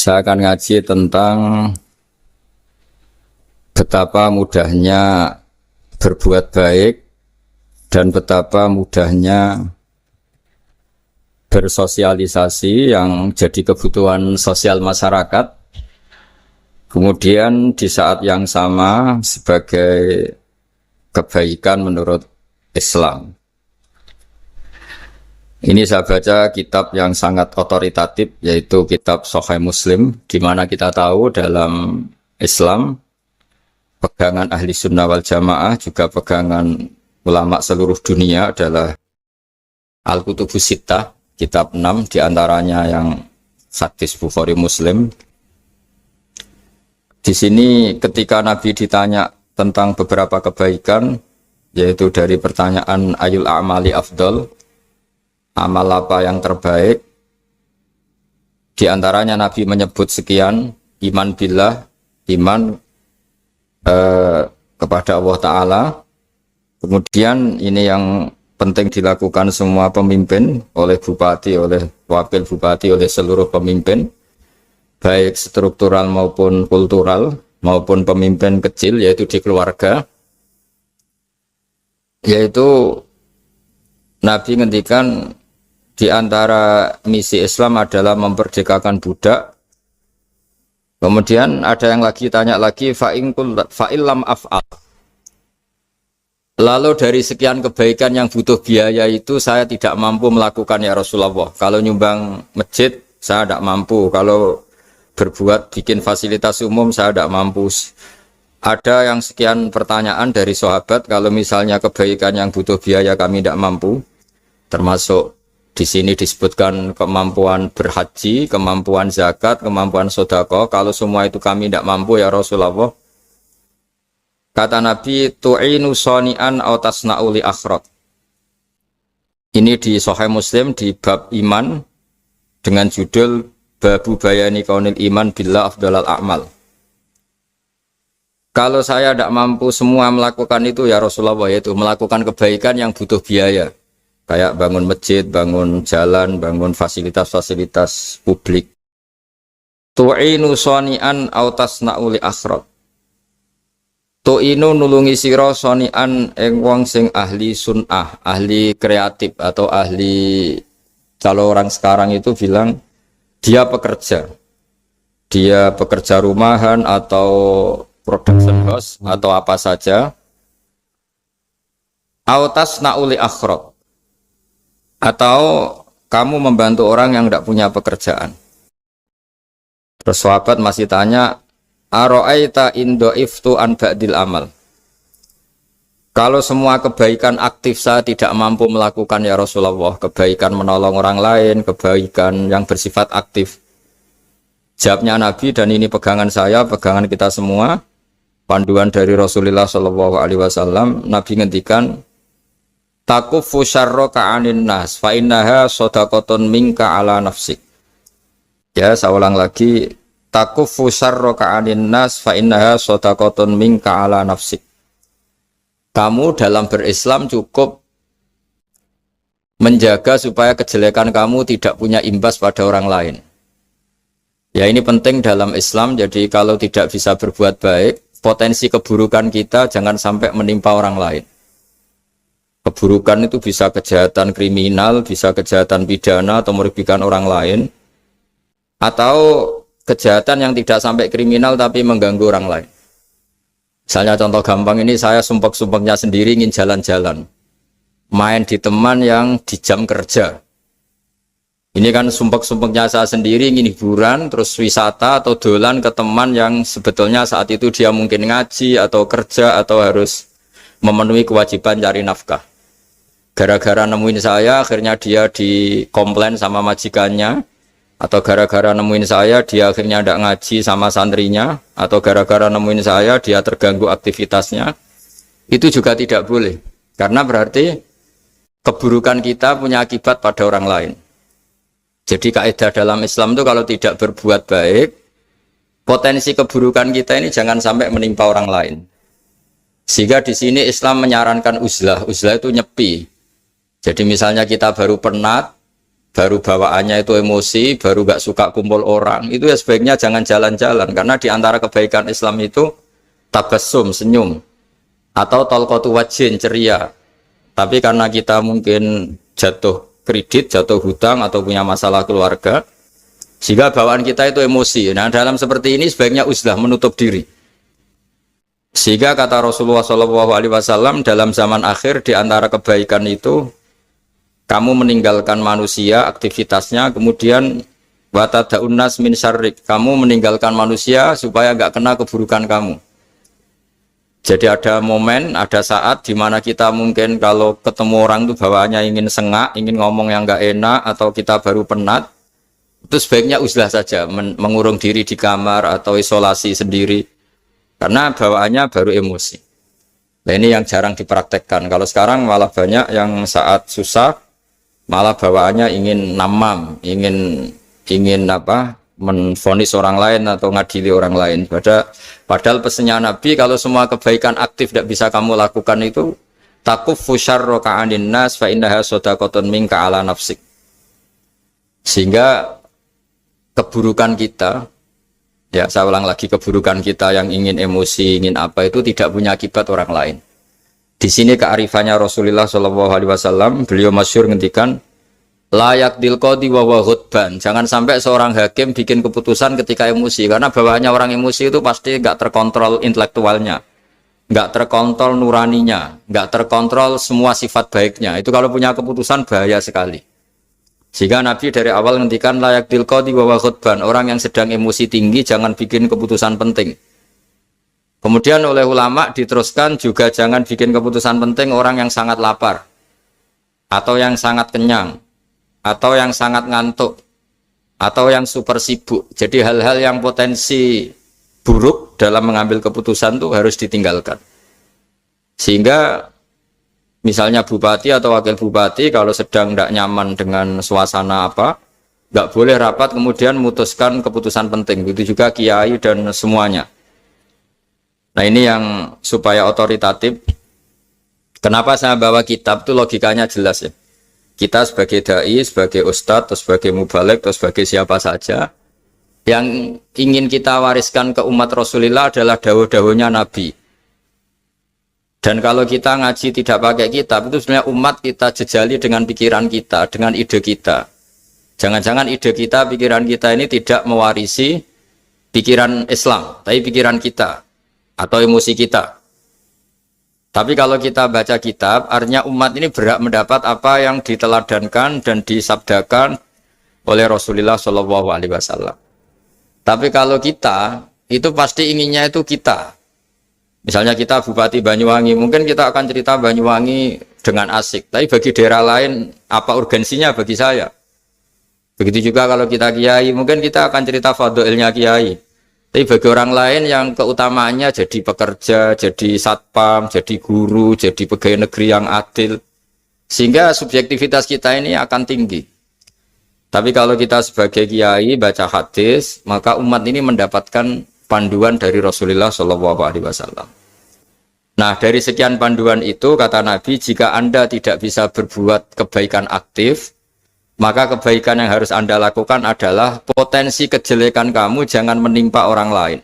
Saya akan ngaji tentang betapa mudahnya berbuat baik dan betapa mudahnya bersosialisasi yang jadi kebutuhan sosial masyarakat. Kemudian di saat yang sama sebagai kebaikan menurut Islam. Ini saya baca kitab yang sangat otoritatif, yaitu kitab Sahih Muslim, di mana kita tahu dalam Islam pegangan ahli sunnah wal jamaah, juga pegangan ulama seluruh dunia adalah Al-Kutubus Sittah, kitab 6, diantaranya yang hadis Bukhari Muslim. Di sini ketika Nabi ditanya tentang beberapa kebaikan, yaitu dari pertanyaan ayul a'mali afdol, amal apa yang terbaik, di antaranya Nabi menyebut sekian: iman billah, iman kepada Allah Ta'ala. Kemudian ini yang penting dilakukan semua pemimpin, oleh bupati, oleh wakil bupati, oleh seluruh pemimpin, baik struktural maupun kultural, maupun pemimpin kecil, yaitu di keluarga. Yaitu Nabi ngendikan di antara misi Islam adalah memperdekakan budak. Kemudian ada yang lagi tanya lagi, fa'illam af'al. Lalu dari sekian kebaikan yang butuh biaya itu saya tidak mampu melakukan ya Rasulullah. Kalau nyumbang masjid saya tidak mampu. Kalau berbuat bikin fasilitas umum saya tidak mampu. Ada yang sekian pertanyaan dari sahabat, kalau misalnya kebaikan yang butuh biaya kami tidak mampu, termasuk di sini disebutkan kemampuan berhaji, kemampuan zakat, kemampuan sedekah. Kalau semua itu kami tidak mampu ya Rasulullah. Kata Nabi, tu'inu soni'an aw tasna'u li akhirat. Ini di Sahih Muslim di bab iman dengan judul Babu bayani kaunil iman billah afdalal a'mal. Kalau saya tidak mampu semua melakukan itu ya Rasulullah, yaitu melakukan kebaikan yang butuh biaya, kayak bangun masjid, bangun jalan, bangun fasilitas-fasilitas publik. Tu'inu soni'an aw tasna'u li akhirat. Tu'inu nulungi sira soni'an ing wong sing ahli sun'ah, ahli kreatif, atau ahli, kalau orang sekarang itu bilang dia pekerja rumahan atau production house atau apa saja. Aw tasna'u li akhirat, atau kamu membantu orang yang tidak punya pekerjaan. Terus sahabat masih tanya, aro'aita indo'iftu an ba'dil amal. Kalau semua kebaikan aktif saya tidak mampu melakukan ya Rasulullah, kebaikan menolong orang lain, kebaikan yang bersifat aktif. Jawabnya Nabi, dan ini pegangan saya, pegangan kita semua, panduan dari Rasulullah SAW, Nabi ngendikan, takufu syarroka anin nas fa innaha sodakotun minka ala nafsik. Ya, saya ulang lagi, takufu syarroka anin nas fa innaha sodakotun minka ala nafsik. Kamu dalam berislam cukup menjaga supaya kejelekan kamu tidak punya imbas pada orang lain. Ya, ini penting dalam Islam. Jadi kalau tidak bisa berbuat baik, potensi keburukan kita jangan sampai menimpa orang lain. Keburukan itu bisa kejahatan kriminal, bisa kejahatan pidana atau merugikan orang lain, atau kejahatan yang tidak sampai kriminal tapi mengganggu orang lain. Misalnya contoh gampang ini, saya sumpek-sumpeknya sendiri ingin jalan-jalan, main di teman yang di jam kerja. Ini kan sumpek-sumpeknya saya sendiri ingin hiburan, terus wisata atau dolan ke teman yang sebetulnya saat itu dia mungkin ngaji atau kerja atau harus memenuhi kewajiban cari nafkah. Gara-gara nemuin saya, akhirnya dia dikomplain sama majikannya, atau gara-gara nemuin saya, dia akhirnya tidak ngaji sama santrinya, atau gara-gara nemuin saya, dia terganggu aktivitasnya. Itu juga tidak boleh, karena berarti keburukan kita punya akibat pada orang lain. Jadi kaidah dalam Islam itu kalau tidak berbuat baik, potensi keburukan kita ini jangan sampai menimpa orang lain. Sehingga di sini Islam menyarankan uzlah. Uzlah itu nyepi. Jadi misalnya kita baru penat, baru bawaannya itu emosi, baru gak suka kumpul orang, itu ya sebaiknya jangan jalan-jalan, karena di antara kebaikan Islam itu tabassum, senyum, atau talqatu wajhin, ceria. Tapi karena kita mungkin jatuh kredit, jatuh hutang, atau punya masalah keluarga, sehingga bawaan kita itu emosi. Nah, dalam seperti ini sebaiknya uzlah, menutup diri. Sehingga kata Rasulullah SAW, dalam zaman akhir di antara kebaikan itu kamu meninggalkan manusia, aktivitasnya, kemudian watada'un nas min syarrik, kamu meninggalkan manusia supaya nggak kena keburukan kamu. Jadi ada momen, ada saat di mana kita mungkin kalau ketemu orang itu bawaannya ingin sengak, ingin ngomong yang nggak enak, atau kita baru penat, itu sebaiknya uzlah saja, mengurung diri di kamar atau isolasi sendiri, karena bawaannya baru emosi. Nah, ini yang jarang dipraktekkan. Kalau sekarang malah banyak yang saat susah malah bawaannya ingin namam, ingin menvonis orang lain atau ngadili orang lain. Padahal pesannya Nabi, kalau semua kebaikan aktif tidak bisa kamu lakukan itu, takuffu syarra ka'anin nas fa innaha shadaqatun minka ala nafsik. Sehingga keburukan kita, ya saya ulang lagi, keburukan kita yang ingin emosi, ingin apa, itu tidak punya akibat orang lain. Di sini kearifannya Rasulullah SAW, beliau masyhur ngendikan, layak dilqodi wa ghudban. Jangan sampai seorang hakim bikin keputusan ketika emosi, karena bawaannya orang emosi itu pasti nggak terkontrol intelektualnya, nggak terkontrol nuraninya, nggak terkontrol semua sifat baiknya. Itu kalau punya keputusan bahaya sekali. Sehingga Nabi dari awal ngendikan layak dilqodi wa ghudban. Orang yang sedang emosi tinggi jangan bikin keputusan penting. Kemudian oleh ulama diteruskan juga jangan bikin keputusan penting orang yang sangat lapar, atau yang sangat kenyang, atau yang sangat ngantuk, atau yang super sibuk. Jadi hal-hal yang potensi buruk dalam mengambil keputusan itu harus ditinggalkan. Sehingga misalnya bupati atau wakil bupati kalau sedang tidak nyaman dengan suasana apa, nggak boleh rapat kemudian memutuskan keputusan penting. Begitu juga kiai dan semuanya. Nah, ini yang supaya otoritatif. Kenapa saya bawa kitab itu logikanya jelas ya. Kita sebagai dai, sebagai ustadz, atau sebagai mubalek, atau sebagai siapa saja, yang ingin kita wariskan ke umat Rasulullah adalah dawuh-dawuhnya Nabi. Dan kalau kita ngaji tidak pakai kitab, itu sebenarnya umat kita jejali dengan pikiran kita, dengan ide kita. Jangan-jangan ide kita, pikiran kita ini tidak mewarisi pikiran Islam, tapi pikiran kita atau emosi kita. Tapi kalau kita baca kitab, artinya umat ini berhak mendapat apa yang diteladankan dan disabdakan oleh Rasulullah SAW. Tapi kalau kita, itu pasti inginnya itu kita. Misalnya kita Bupati Banyuwangi, mungkin kita akan cerita Banyuwangi dengan asik. Tapi bagi daerah lain, apa urgensinya bagi saya? Begitu juga kalau kita kiai, mungkin kita akan cerita fadhilnya kiai. Tapi bagi orang lain yang keutamaannya jadi pekerja, jadi satpam, jadi guru, jadi pegawai negeri yang adil. Sehingga subjektivitas kita ini akan tinggi. Tapi kalau kita sebagai kiai baca hadis, maka umat ini mendapatkan panduan dari Rasulullah SAW. Nah, dari sekian panduan itu, kata Nabi, jika Anda tidak bisa berbuat kebaikan aktif, maka kebaikan yang harus Anda lakukan adalah potensi kejelekan kamu jangan menimpa orang lain.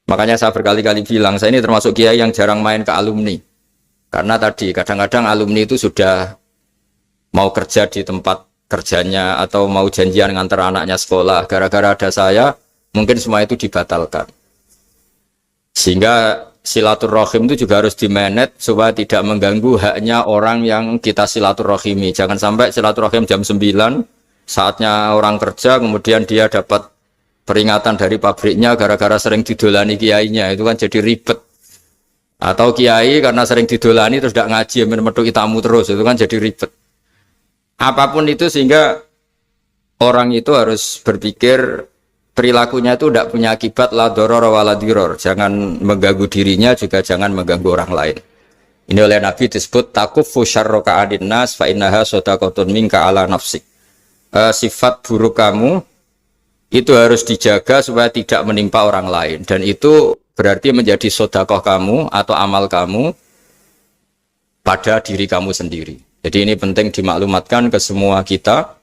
Makanya saya berkali-kali bilang, saya ini termasuk kiai yang jarang main ke alumni. Karena tadi, kadang-kadang alumni itu sudah mau kerja di tempat kerjanya, atau mau janjian ngantar anaknya sekolah. Gara-gara ada saya, mungkin semua itu dibatalkan. Sehingga silaturahim itu juga harus dimanage supaya tidak mengganggu haknya orang yang kita silaturahimi. Jangan sampai silaturahim jam 9, saatnya orang kerja, kemudian dia dapat peringatan dari pabriknya gara-gara sering didolani kiainya. Itu kan jadi ribet. Atau kiai karena sering didolani terus tidak ngaji, memetuki tamu terus, itu kan jadi ribet. Apapun itu, sehingga orang itu harus berpikir perilakunya itu tidak punya akibat la doror wala diror. Jangan mengganggu dirinya, juga jangan mengganggu orang lain. Ini oleh Nabi disebut takuffu syarra ka'adin nas fa innaha shadaqatun minka ala nafsik. Sifat buruk kamu itu harus dijaga supaya tidak menimpa orang lain, dan itu berarti menjadi sedekah kamu atau amal kamu pada diri kamu sendiri. Jadi ini penting dimaklumatkan ke semua kita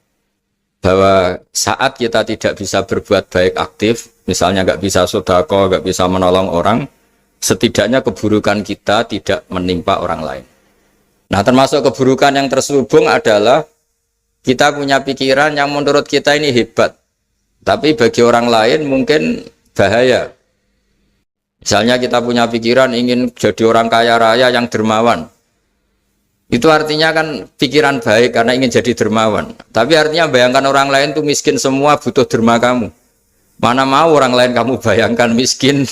bahwa saat kita tidak bisa berbuat baik aktif, misalnya nggak bisa sedekah, nggak bisa menolong orang, setidaknya keburukan kita tidak menimpa orang lain. Nah, termasuk keburukan yang terselubung adalah kita punya pikiran yang menurut kita ini hebat, tapi bagi orang lain mungkin bahaya. Misalnya kita punya pikiran ingin jadi orang kaya raya yang dermawan. Itu artinya kan pikiran baik karena ingin jadi dermawan. Tapi artinya bayangkan orang lain tuh miskin semua butuh derma kamu. Mana mau orang lain kamu bayangkan miskin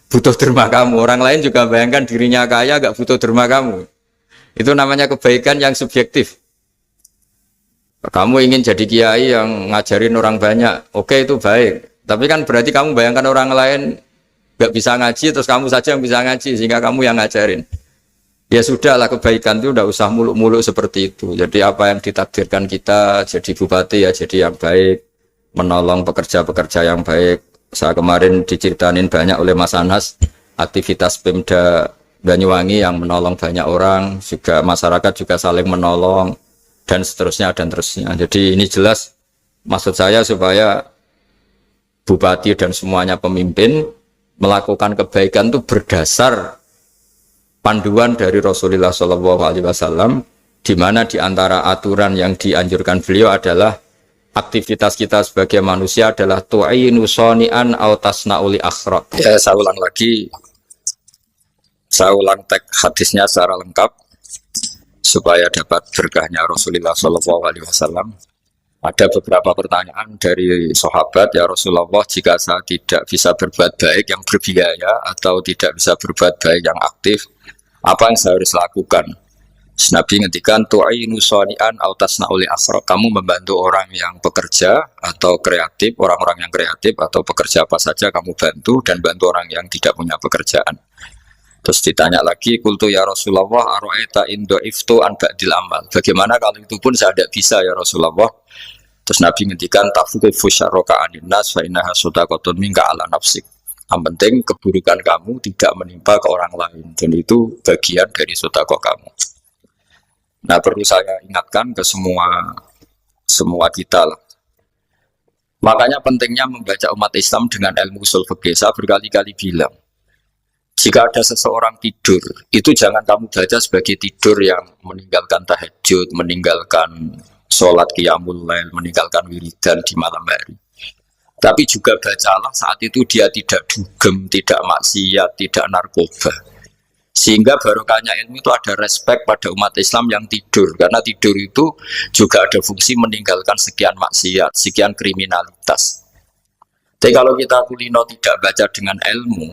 butuh derma kamu. Orang lain juga bayangkan dirinya kaya gak butuh derma kamu. Itu namanya kebaikan yang subjektif. Kamu ingin jadi kiai yang ngajarin orang banyak. Oke, itu baik. Tapi kan berarti kamu bayangkan orang lain gak bisa ngaji terus kamu saja yang bisa ngaji sehingga kamu yang ngajarin. Ya sudahlah, kebaikan itu udah usah muluk-muluk seperti itu. Jadi apa yang ditakdirkan kita jadi bupati ya jadi yang baik, menolong pekerja-pekerja yang baik. Saya kemarin diceritain banyak oleh Mas Anas aktivitas Pemda Banyuwangi yang menolong banyak orang, juga masyarakat juga saling menolong dan seterusnya dan terusnya. Jadi ini jelas maksud saya supaya bupati dan semuanya pemimpin melakukan kebaikan itu berdasar panduan dari Rasulullah SAW, di mana di antara aturan yang dianjurkan beliau adalah aktivitas kita sebagai manusia adalah tu'inu soni'an au tasna'uli akhraq. Ya, saya ulang lagi, saya ulang teks hadisnya secara lengkap supaya dapat berkahnya Rasulullah SAW. Ada beberapa pertanyaan dari sahabat, ya Rasulullah, jika saya tidak bisa berbuat baik yang berbiaya atau tidak bisa berbuat baik yang aktif, apa yang saya harus lakukan? Nabi ngendikan tu'inu shani'an aw tasna'u li asra. Kamu membantu orang yang pekerja atau kreatif, orang-orang yang kreatif atau pekerja apa saja kamu bantu dan bantu orang yang tidak punya pekerjaan. Terus ditanya lagi, qultu ya Rasulullah ara'aita in dha'iftu an ba'dil amal. Bagaimana kalau itu pun saya tidak bisa ya Rasulullah? Terus Nabi ngendikan tafuqifu syarraka anin nas fa innaha sadaqatun minka ala nafsik. Yang penting keburukan kamu tidak menimpa ke orang lain dan itu bagian dari sedekah kamu. Nah, perlu saya ingatkan ke semua kita lah. Makanya pentingnya membaca umat Islam dengan ilmu usul fikih. Saya berkali-kali bilang, jika ada seseorang tidur, itu jangan kamu baca sebagai tidur yang meninggalkan tahajud, meninggalkan sholat qiyamul lail, meninggalkan wiridan di malam hari. Tapi juga bacalah saat itu dia tidak dugem, tidak maksiat, tidak narkoba. Sehingga barokahnya ilmu itu ada respek pada umat Islam yang tidur. Karena tidur itu juga ada fungsi meninggalkan sekian maksiat, sekian kriminalitas. Jadi kalau kita kulino tidak baca dengan ilmu,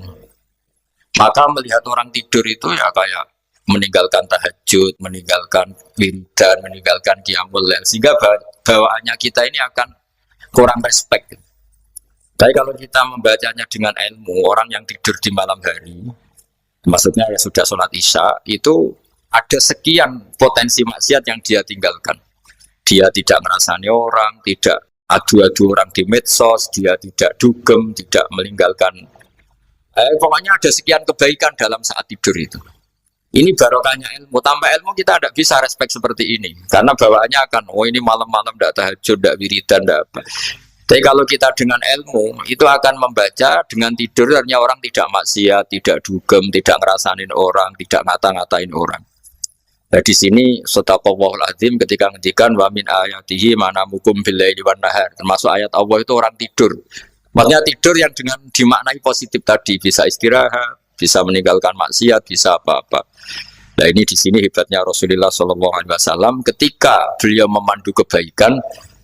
maka melihat orang tidur itu ya kayak meninggalkan tahajud, meninggalkan wiridan, meninggalkan qiyamul lail, sehingga bawaannya kita ini akan kurang respect. Tapi kalau kita membacanya dengan ilmu, orang yang tidur di malam hari, maksudnya ya sudah sholat isya, itu ada sekian potensi maksiat yang dia tinggalkan. Dia tidak ngerasani orang, tidak adu-adu orang di medsos, dia tidak dugem, tidak meninggalkan. Pokoknya ada sekian kebaikan dalam saat tidur itu. Ini barokahnya ilmu. Tanpa ilmu kita tidak bisa respect seperti ini. Karena bawaannya akan, oh ini malam-malam tidak tahajud, tidak wiridan, tidak apa. Tapi kalau kita dengan ilmu, itu akan membaca dengan tidur, artinya orang tidak maksiat, tidak dugem, tidak ngerasanin orang, tidak ngata-ngatain orang. Nah di sini Sadaqallahul Azim ketika ngendikan wa min ayatihi manamukum billaili wan nahar. Termasuk ayat Allah itu orang tidur. Maksudnya tidur yang dengan dimaknai positif tadi, bisa istirahat, bisa meninggalkan maksiat, bisa apa-apa. Nah ini di sini hebatnya Rasulullah SAW ketika beliau memandu kebaikan.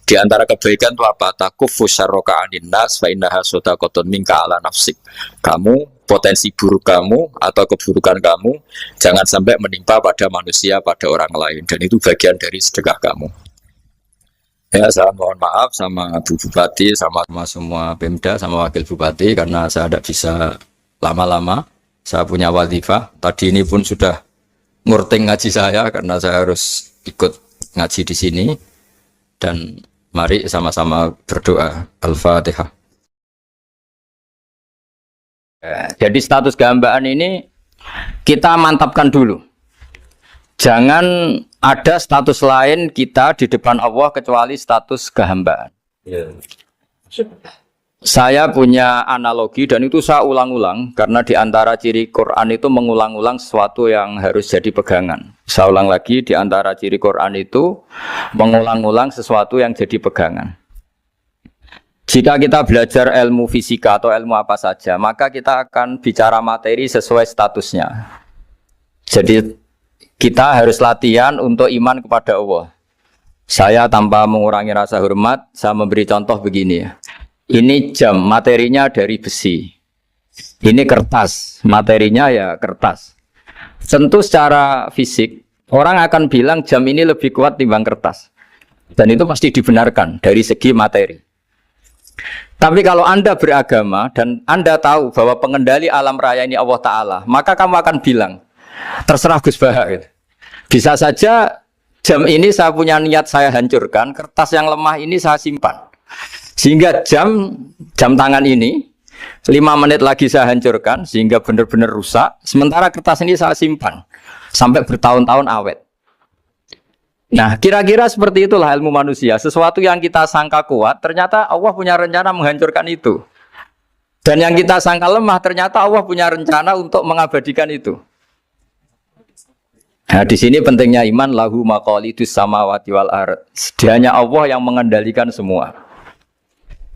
Di antara kebaikan itu apa? Takuffu syarraka anin nas fa innaha sadaqatun minka ala nafsik. Kamu, potensi buruk kamu atau keburukan kamu jangan sampai menimpa pada manusia, pada orang lain, dan itu bagian dari sedekah kamu. Ya, saya mohon maaf sama Bu Bupati, sama semua Pemda, sama Wakil Bupati karena saya tidak bisa lama-lama. Saya punya wadifah. Tadi ini pun sudah ngurting ngaji saya karena saya harus ikut ngaji di sini. Dan mari sama-sama berdoa. Al-Fatihah. Jadi status gambaan ini kita mantapkan dulu. Jangan ada status lain kita di depan Allah kecuali status kehambaan. Yeah. Saya punya analogi dan itu saya ulang-ulang karena di antara ciri Quran itu mengulang-ulang sesuatu yang harus jadi pegangan. Saya ulang lagi, di antara ciri Quran itu mengulang-ulang sesuatu yang jadi pegangan. Jika kita belajar ilmu fisika atau ilmu apa saja, maka kita akan bicara materi sesuai statusnya. Jadi kita harus latihan untuk iman kepada Allah. Saya tanpa mengurangi rasa hormat, saya memberi contoh begini ya. Ini jam, materinya dari besi. Ini kertas, materinya ya kertas. Tentu secara fisik, orang akan bilang jam ini lebih kuat timbang kertas. Dan itu pasti dibenarkan dari segi materi. Tapi kalau Anda beragama dan Anda tahu bahwa pengendali alam raya ini Allah Ta'ala, maka kamu akan bilang, terserah Gus Baha. Gitu. Bisa saja jam ini saya punya niat saya hancurkan, kertas yang lemah ini saya simpan. Sehingga jam tangan ini 5 menit lagi saya hancurkan sehingga benar-benar rusak. Sementara kertas ini saya simpan sampai bertahun-tahun awet. Nah, kira-kira seperti itulah ilmu manusia. Sesuatu yang kita sangka kuat, ternyata Allah punya rencana menghancurkan itu. Dan yang kita sangka lemah, ternyata Allah punya rencana untuk mengabadikan itu. Nah, di sini pentingnya iman, lahu maqalidus samawati wal ardh. Hanya Allah yang mengendalikan semua.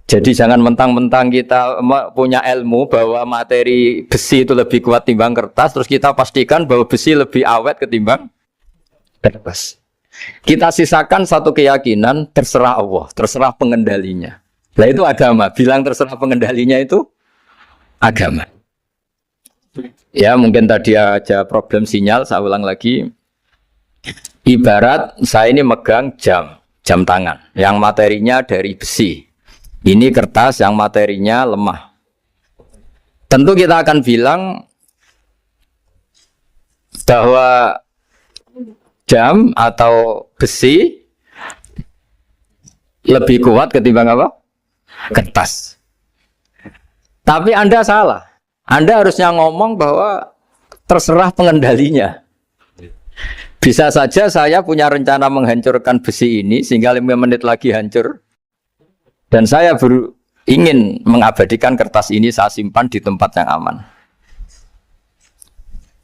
Jadi jangan mentang-mentang kita punya ilmu bahwa materi besi itu lebih kuat timbang kertas, terus kita pastikan bahwa besi lebih awet ketimbang kertas. Kita sisakan satu keyakinan, terserah Allah, terserah pengendalinya. Nah itu agama, bilang terserah pengendalinya itu agama. Ya mungkin tadi aja problem sinyal, saya ulang lagi. Ibarat saya ini megang jam tangan, yang materinya dari besi. Ini kertas yang materinya lemah. Tentu kita akan bilang bahwa jam atau besi lebih kuat ketimbang apa? Kertas. Tapi Anda salah. Anda harusnya ngomong bahwa terserah pengendalinya. Bisa saja saya punya rencana menghancurkan besi ini sehingga 5 menit lagi hancur. Dan saya ingin mengabadikan kertas ini saya simpan di tempat yang aman.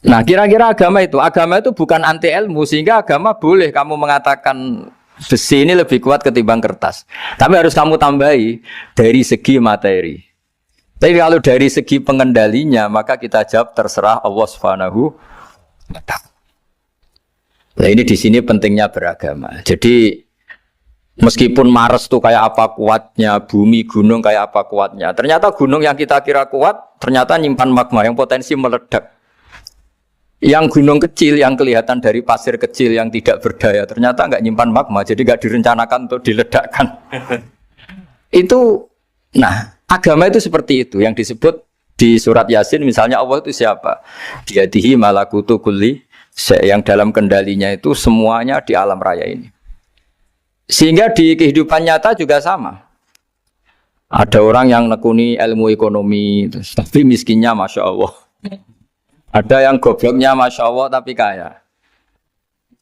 Nah kira-kira agama itu bukan anti ilmu, sehingga agama boleh kamu mengatakan besi ini lebih kuat ketimbang kertas. Tapi harus kamu tambahi dari segi materi. Tapi kalau dari segi pengendalinya, maka kita jawab terserah Allah Subhanahu wa Ta'ala. Nah ini di sini pentingnya beragama. Jadi meskipun Mars tuh kayak apa kuatnya, bumi, gunung kayak apa kuatnya. Ternyata gunung yang kita kira kuat, ternyata nyimpan magma yang potensi meledak. Yang gunung kecil, yang kelihatan dari pasir kecil yang tidak berdaya, ternyata nggak nyimpan magma, jadi nggak direncanakan untuk diledakkan. Itu, nah agama itu seperti itu, yang disebut di surat Yasin misalnya Allah itu siapa? Biyadihi malakutu kulli, yang dalam kendalinya itu semuanya di alam raya ini. Sehingga di kehidupan nyata juga sama. Ada orang yang nekuni ilmu ekonomi, tapi miskinnya Masya Allah. Ada yang gobloknya Masya Allah, tapi kaya.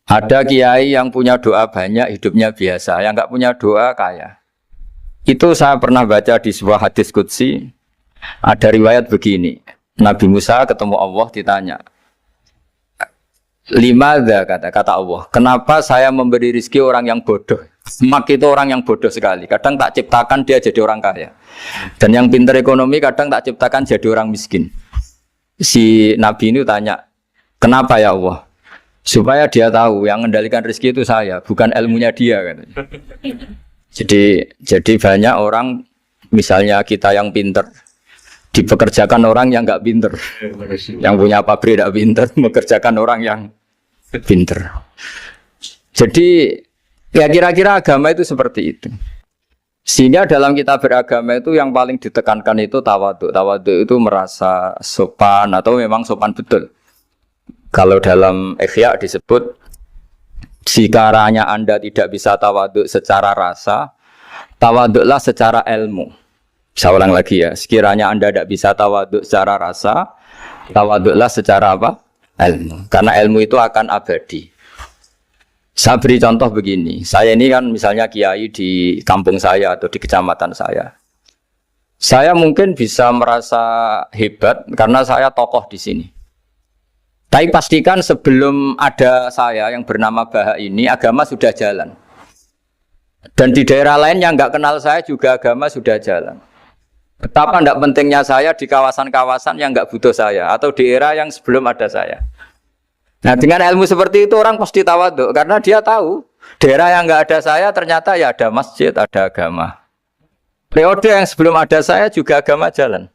Ada kiai yang punya doa banyak, hidupnya biasa. Yang nggak punya doa, kaya. Itu saya pernah baca di sebuah hadis qudsi. Ada riwayat begini. Nabi Musa ketemu Allah, ditanya. Limadha kata Allah, kenapa saya memberi rezeki orang yang bodoh? Mak itu orang yang bodoh sekali. Kadang tak ciptakan dia jadi orang kaya. Dan yang pintar ekonomi kadang tak ciptakan jadi orang miskin. Si Nabi ini tanya, kenapa ya Allah? Supaya dia tahu yang mengendalikan rezeki itu saya, bukan ilmunya dia. Katanya. Jadi banyak orang, misalnya kita yang pintar, dipekerjakan orang yang nggak pintar. Yang punya pabrik tidak pintar, mengerjakan orang yang pintar. Jadi ya kira-kira agama itu seperti itu. Sehingga dalam kita beragama itu yang paling ditekankan itu tawadhu. Tawadhu itu merasa sopan atau memang sopan betul. Kalau dalam Ihya disebut sekiranya Anda tidak bisa tawadhu secara rasa, tawadhulah secara ilmu. Saya ulang lagi ya, sekiranya Anda tidak bisa tawadhu secara rasa, tawadhulah secara apa? Ilmu. Karena ilmu itu akan abadi. Saya beri contoh begini, saya ini kan misalnya kiai di kampung saya atau di kecamatan saya. Saya mungkin bisa merasa hebat karena saya tokoh di sini. Tapi pastikan sebelum ada saya yang bernama Baha ini, agama sudah jalan. Dan di daerah lain yang nggak kenal saya juga agama sudah jalan. Betapa tidak pentingnya saya di kawasan-kawasan yang nggak butuh saya atau di era yang sebelum ada saya. Nah dengan ilmu seperti itu orang pasti tawaduk karena dia tahu daerah yang nggak ada saya ternyata ya ada masjid, ada agama. Periode yang sebelum ada saya juga agama jalan.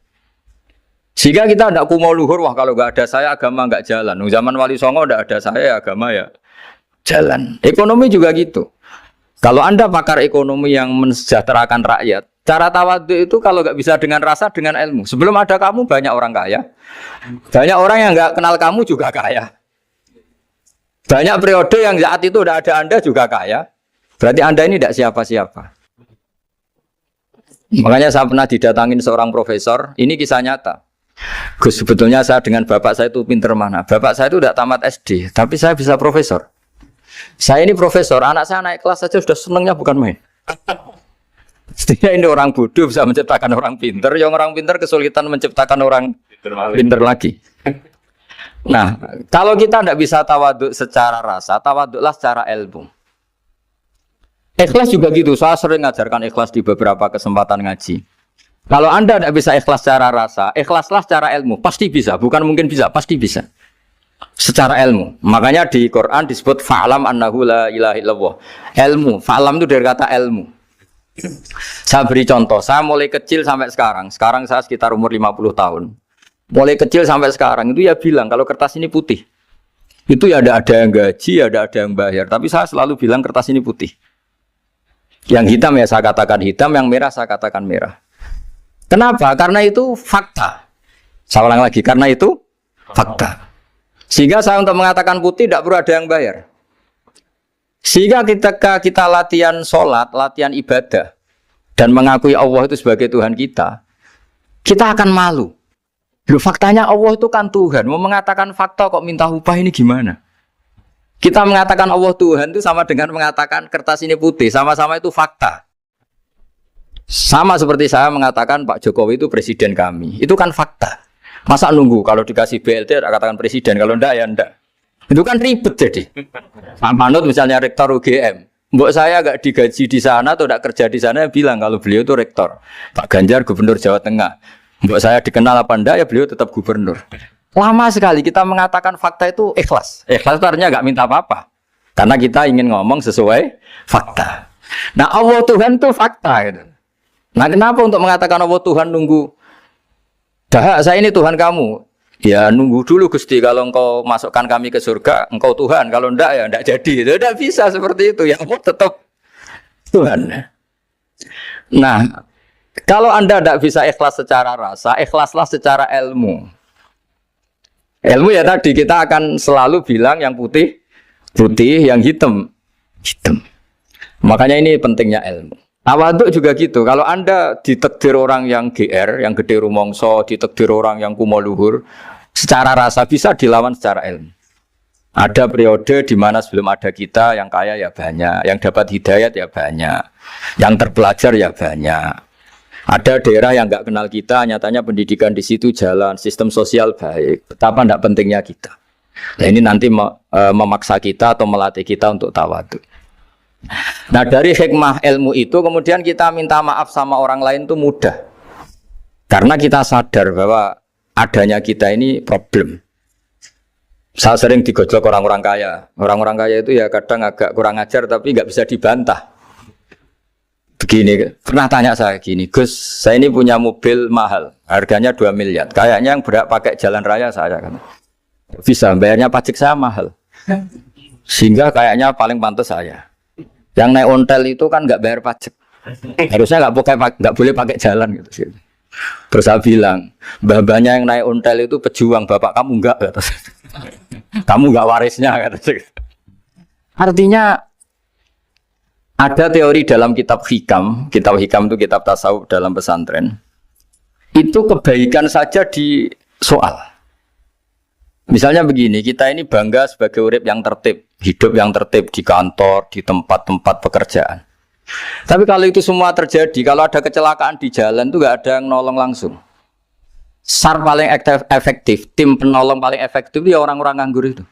Sehingga kita tidak kumo luhur, wah kalau nggak ada saya agama nggak jalan. Zaman Wali Songo tidak ada saya agama ya jalan. Ekonomi juga gitu. Kalau Anda pakar ekonomi yang mensejahterakan rakyat, cara tawaduk itu kalau nggak bisa dengan rasa, dengan ilmu. Sebelum ada kamu banyak orang kaya, banyak orang yang nggak kenal kamu juga kaya. Banyak periode yang saat itu udah ada Anda juga kaya. Berarti Anda ini tidak siapa-siapa. Makanya saya pernah didatangin seorang profesor. Ini kisah nyata. Gus, sebetulnya saya dengan bapak saya itu pinter mana. Bapak saya itu tidak tamat SD. Tapi saya bisa profesor. Saya ini profesor. Anak saya naik kelas saja sudah senangnya bukan main. Setidaknya ini orang bodoh bisa menciptakan orang pinter. Yang orang pinter kesulitan menciptakan orang pinter lagi. Nah, kalau kita tidak bisa tawaduk secara rasa, tawaduklah secara ilmu. Ikhlas juga gitu. Saya sering ngajarkan ikhlas di beberapa kesempatan ngaji. Kalau Anda tidak bisa ikhlas secara rasa, ikhlaslah secara ilmu. Pasti bisa. Bukan mungkin bisa, pasti bisa. Secara ilmu. Makanya di Quran disebut fa'lam annahu la ilaha illallah. Ilmu. Fa'lam itu dari kata ilmu. Saya beri contoh. Saya mulai kecil sampai sekarang. Sekarang saya sekitar umur 50 tahun. Mulai kecil sampai sekarang itu ya bilang kalau kertas ini putih. Itu ya ada yang gaji, ada yang bayar. Tapi saya selalu bilang kertas ini putih. Yang hitam ya saya katakan hitam, yang merah saya katakan merah. Kenapa? Karena itu fakta. Saya ulang lagi, karena itu fakta. Sehingga saya untuk mengatakan putih tidak perlu ada yang bayar. Sehingga ketika kita latihan sholat, latihan ibadah, dan mengakui Allah itu sebagai Tuhan kita akan malu. Loh, faktanya Allah itu kan Tuhan. Mau mengatakan fakta kok minta upah ini gimana? Kita mengatakan Allah Tuhan itu sama dengan mengatakan kertas ini putih. Sama-sama itu fakta. Sama seperti saya mengatakan Pak Jokowi itu presiden kami. Itu kan fakta. Masa nunggu kalau dikasih BLT katakan presiden. Kalau enggak ya enggak. Itu kan ribet jadi. Pak Manut misalnya rektor UGM. Mbok saya enggak digaji di sana atau enggak kerja di sana bilang kalau beliau itu rektor. Pak Ganjar gubernur Jawa Tengah. Mbok saya dikenal apa enggak ya beliau tetap gubernur. Lama sekali kita mengatakan fakta itu ikhlas. Ikhlas itu artinya enggak minta apa-apa. Karena kita ingin ngomong sesuai fakta. Nah Allah Tuhan itu fakta gitu. Nah kenapa untuk mengatakan Allah Tuhan nunggu? Dah saya ini Tuhan kamu. Ya nunggu dulu Gusti kalau engkau masukkan kami ke surga, engkau Tuhan. Kalau enggak ya enggak jadi. Tidak bisa seperti itu. Ya Allah tetap Tuhan. Nah kalau Anda tidak bisa ikhlas secara rasa, ikhlaslah secara ilmu. Ilmu ya tadi kita akan selalu bilang yang putih, putih, yang hitam, hitam. Makanya ini pentingnya ilmu. Tawaduk juga gitu. Kalau Anda ditakdir orang yang GR, yang gede rumongso, ditakdir orang yang kumo luhur, secara rasa bisa dilawan secara ilmu. Ada periode di mana sebelum ada kita yang kaya ya banyak, yang dapat hidayat ya banyak, yang terpelajar ya banyak. Ada daerah yang nggak kenal kita, nyatanya pendidikan di situ jalan, sistem sosial baik. Betapa tidak pentingnya kita. Nah ini nanti memaksa kita atau melatih kita untuk tawaduk. Nah dari hikmah ilmu itu kemudian kita minta maaf sama orang lain itu mudah. Karena kita sadar bahwa adanya kita ini problem. Saya sering digojlok orang-orang kaya. Orang-orang kaya itu ya kadang agak kurang ajar tapi nggak bisa dibantah. Begini, pernah tanya saya gini, Gus, saya ini punya mobil mahal, harganya 2 miliar. Kayaknya yang berak pakai jalan raya saya kan. Bisa, bayarnya pajak saya mahal. Sehingga kayaknya paling pantas saya. Yang naik ontel itu kan nggak bayar pajak. Harusnya nggak boleh pakai jalan gitu. Terus saya bilang, mbah-mbahnya yang naik ontel itu pejuang, bapak kamu enggak kata. Kamu enggak warisnya kata. Artinya ada teori dalam kitab hikam itu kitab tasawuf dalam pesantren. Itu kebaikan saja di soal. Misalnya begini, kita ini bangga sebagai urip yang tertib, hidup yang tertib di kantor, di tempat-tempat pekerjaan. Tapi kalau itu semua terjadi, kalau ada kecelakaan di jalan itu nggak ada yang nolong langsung. SAR paling efektif, tim penolong paling efektif itu ya orang-orang nganggur itu.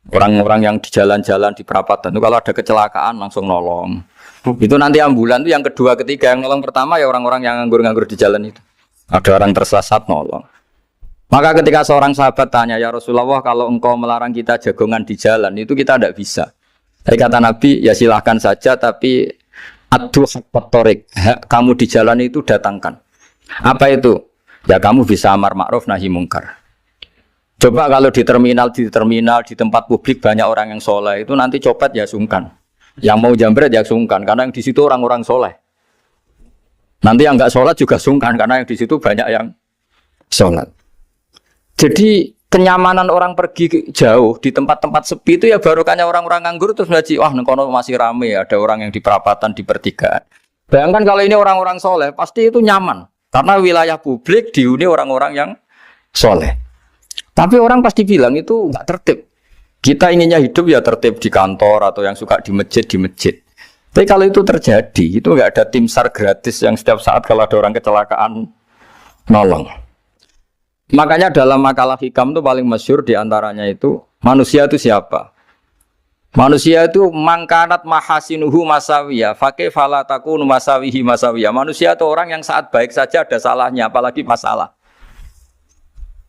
Orang-orang yang di jalan-jalan di perapatan itu kalau ada kecelakaan langsung nolong. Itu nanti ambulan itu yang kedua, ketiga, yang nolong pertama ya orang-orang yang nganggur-nganggur di jalan itu. Ada orang tersesat nolong. Maka ketika seorang sahabat tanya, ya Rasulullah, kalau engkau melarang kita jagongan di jalan, itu kita tidak bisa. Tapi kata Nabi, ya silahkan saja, tapi adu haqqat thoriq, kamu di jalan itu datangkan. Apa itu? Ya kamu bisa amar ma'ruf nahi mungkar. Coba kalau di terminal, di tempat publik banyak orang yang soleh, itu nanti copet ya sungkan. Yang mau jambret ya sungkan, karena yang di situ orang-orang soleh. Nanti yang nggak sholat juga sungkan, karena yang di situ banyak yang sholat. Jadi kenyamanan orang pergi jauh di tempat-tempat sepi itu ya barokahnya orang-orang nganggur terus ngaji, wah nengkono masih rame, ada orang yang di perapatan, di pertigaan. Bayangkan kalau ini orang-orang soleh, pasti itu nyaman. Karena wilayah publik dihuni orang-orang yang soleh. Tapi orang pasti bilang itu nggak tertib. Kita inginnya hidup ya tertib di kantor atau yang suka di masjid, di masjid. Tapi kalau itu terjadi, itu nggak ada tim SAR gratis yang setiap saat kalau ada orang kecelakaan nolong. Makanya dalam makalah hikam itu paling masyhur diantaranya itu manusia itu siapa? Manusia itu mangkanat mahasinuhu masawiya, fakih falatakun masawihi masawiya. Manusia itu orang yang saat baik saja ada salahnya, apalagi masalah.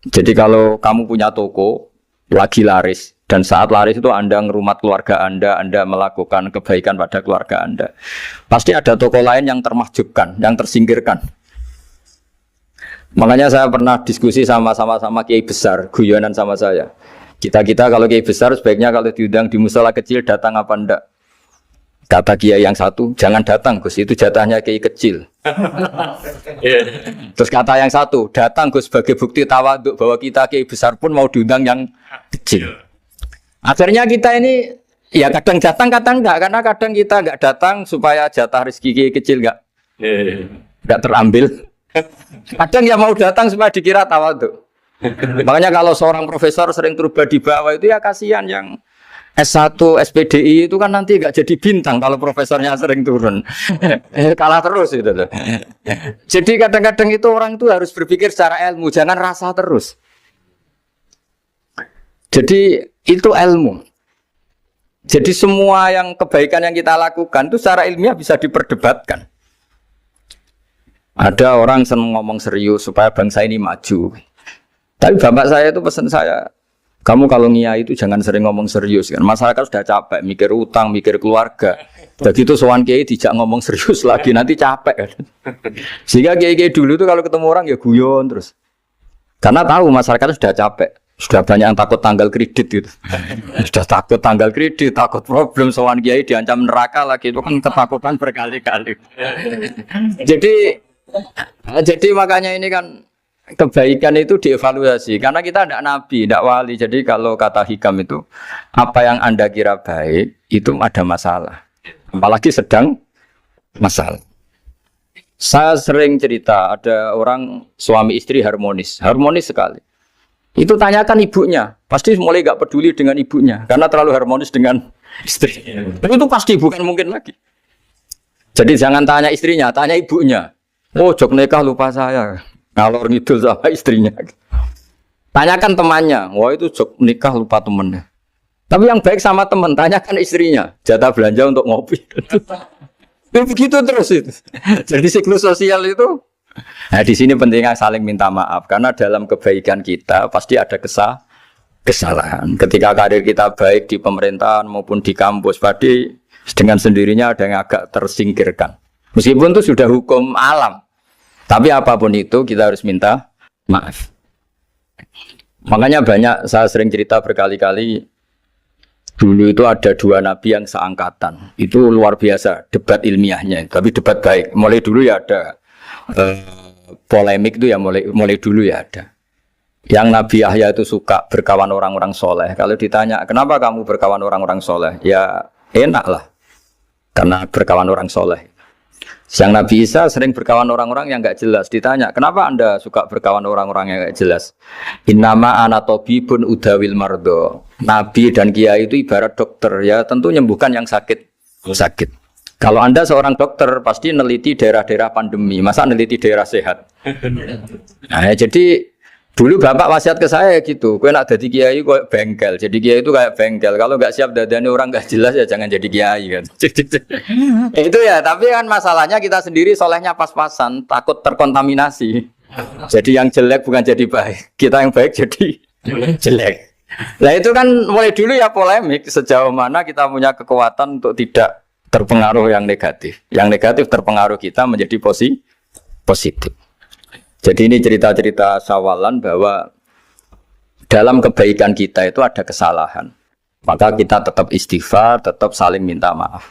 Jadi kalau kamu punya toko lagi laris dan saat laris itu Anda ngerumat keluarga Anda melakukan kebaikan pada keluarga Anda, pasti ada toko lain yang termahjubkan, yang tersingkirkan. Makanya saya pernah diskusi sama kiai besar, guyonan sama saya. Kita kalau kiai besar sebaiknya kalau diundang di musala kecil datang apa enggak? Kata kiai yang satu, jangan datang Gus, itu jatahnya kiai kecil. Terus kata yang satu, datang Gus sebagai bukti tawaduk bahwa kita kiai besar pun mau diundang yang kecil. Akhirnya kita ini ya kadang datang kadang enggak, karena kadang kita enggak datang supaya jatah rezeki kiai kecil enggak terambil. Kadang ya mau datang supaya dikira tawaduk. Makanya kalau seorang profesor sering turba di bawah itu ya kasihan yang S1, SPDI itu kan nanti nggak jadi bintang kalau profesornya sering turun. Kalah terus itu loh. Jadi kadang-kadang itu orang itu harus berpikir secara ilmu, jangan rasa terus. Jadi itu ilmu. Jadi semua yang kebaikan yang kita lakukan itu secara ilmiah bisa diperdebatkan. Ada orang senang ngomong serius supaya bangsa ini maju. Tapi bapak saya itu pesan saya, kamu kalau ngiyai itu jangan sering ngomong serius kan. Masyarakat sudah capek mikir utang, mikir keluarga. Begitu sowan kiai dijak ngomong serius lagi nanti capek kan. Sehingga kiai dulu itu kalau ketemu orang ya guyon terus. Karena tahu masyarakat sudah capek. Sudah banyak yang takut tanggal kredit gitu. Sudah takut tanggal kredit, takut problem sowan kiai diancam neraka lagi, itu kan ketakutan berkali-kali. Jadi makanya ini kan kebaikan itu dievaluasi karena kita tidak nabi, tidak wali. Jadi kalau kata hikam itu apa yang Anda kira baik itu ada masalah, apalagi sedang masalah. Saya sering cerita ada orang suami istri harmonis sekali. Itu tanyakan ibunya, pasti mulai gak peduli dengan ibunya karena terlalu harmonis dengan istri. Tapi itu pasti bukan mungkin lagi. Jadi jangan tanya istrinya, tanya ibunya. Oh, jok nikah lupa saya. Ngalor ngidul sama istrinya. Tanyakan temannya. Wah, itu jok nikah lupa temennya. Tapi yang baik sama teman, tanyakan istrinya. Jatah belanja untuk ngopi. Begitu terus itu. Jadi siklus sosial itu. Nah, di sini pentingnya saling minta maaf karena dalam kebaikan kita pasti ada kesalahan. Ketika karir kita baik di pemerintahan maupun di kampus, pasti dengan sendirinya ada yang agak tersingkirkan. Meskipun itu sudah hukum alam, tapi apapun itu kita harus minta maaf. Makanya banyak, saya sering cerita berkali-kali, dulu itu ada dua nabi yang seangkatan. Itu luar biasa debat ilmiahnya, tapi debat baik. Mulai dulu ya ada polemik itu ya mulai dulu ya ada. Yang Nabi Yahya itu suka berkawan orang-orang soleh. Kalau ditanya, kenapa kamu berkawan orang-orang soleh? Ya enak lah, karena berkawan orang soleh. Yang Nabi Isa sering berkawan orang-orang yang nggak jelas. Ditanya, kenapa Anda suka berkawan orang-orang yang nggak jelas? Innama ana tabibun udawil mardo. Nabi dan kiai itu ibarat dokter, ya tentu menyembuhkan yang sakit. Sakit. Kalau Anda seorang dokter pasti neliti daerah-daerah pandemi, masa neliti daerah sehat? Nah, jadi dulu bapak wasiat ke saya gitu, kowe nak jadi kiai kayak bengkel. Jadi kiai itu kayak bengkel. Kalau nggak siap dadani orang nggak jelas ya jangan jadi kiai kan. Itu ya. Tapi kan masalahnya kita sendiri solehnya pas-pasan, takut terkontaminasi. Jadi yang jelek bukan jadi baik, kita yang baik jadi jelek. Nah itu kan mulai dulu ya polemik sejauh mana kita punya kekuatan untuk tidak terpengaruh yang negatif. Yang negatif terpengaruh kita menjadi positif. Jadi ini cerita-cerita sawalan bahwa dalam kebaikan kita itu ada kesalahan. Maka kita tetap istighfar, tetap saling minta maaf.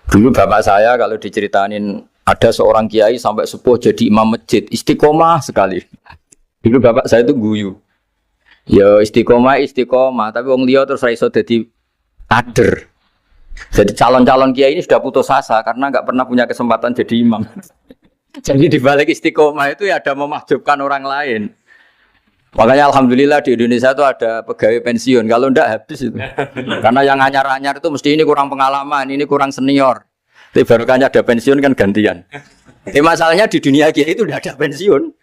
Dulu bapak saya kalau diceritain ada seorang kiai sampai sepuh jadi imam masjid, istiqomah sekali. Dulu bapak saya itu guyu. Ya istiqomah, tapi wong liya terus ra iso dadi kader. Jadi calon-calon kiai ini sudah putus asa karena nggak pernah punya kesempatan jadi imam. Jadi di balik istiqomah itu ya ada memahjubkan orang lain. Makanya alhamdulillah di Indonesia itu ada pegawai pensiun. Kalau enggak habis itu. Karena yang anyar-anyar itu mesti ini kurang pengalaman, ini kurang senior. Tapi baru kan ada pensiun kan gantian. Masalahnya di dunia kiai itu udah ada pensiun.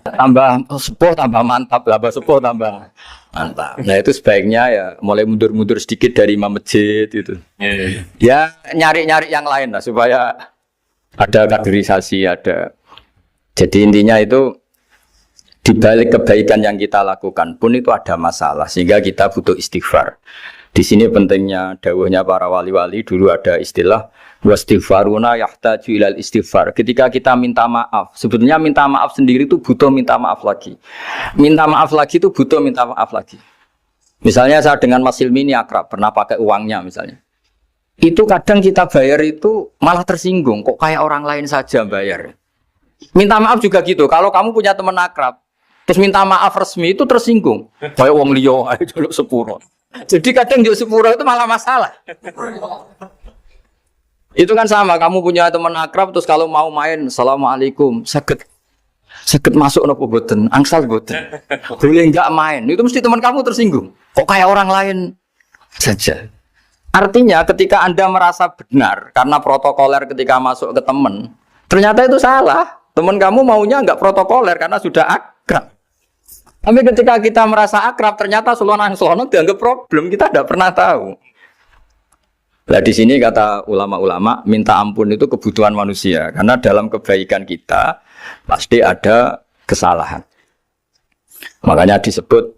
Tambah sepuh tambah mantap, tambah sepuh tambah mantap. Nah itu sebaiknya ya mulai mundur-mundur sedikit dari imam masjid itu. Ya nyari-nyari yang lain lah supaya ada kaderisasi, ada. Jadi intinya itu di balik kebaikan yang kita lakukan pun itu ada masalah sehingga kita butuh istighfar. Di sini pentingnya dawuhnya para wali-wali, dulu ada istilah wastighfaruna yahtaju ilal istighfar. Ketika kita minta maaf, sebetulnya minta maaf sendiri itu butuh minta maaf lagi. Minta maaf lagi itu butuh minta maaf lagi. Misalnya saya dengan Mas Hilmi ini akrab, pernah pakai uangnya misalnya. Itu kadang kita bayar itu malah tersinggung, kok kayak orang lain saja bayar. Minta maaf juga gitu, kalau kamu punya teman akrab, terus minta maaf resmi itu tersinggung. Kayak wong liya ae jaluk sepuro. Jadi kadang jaluk sepuro itu malah masalah. Itu kan sama, kamu punya teman akrab, terus kalau mau main, assalamualaikum, saged masuk nopo boten, angsal boten. Boleh enggak main, itu mesti teman kamu tersinggung. Kok kayak orang lain saja. Artinya ketika Anda merasa benar karena protokoler ketika masuk ke teman, ternyata itu salah. Teman kamu maunya enggak protokoler karena sudah akrab. Tapi ketika kita merasa akrab, ternyata selonang-selonang dianggap problem, kita tidak pernah tahu. Nah di sini kata ulama-ulama, minta ampun itu kebutuhan manusia karena dalam kebaikan kita pasti ada kesalahan. Makanya disebut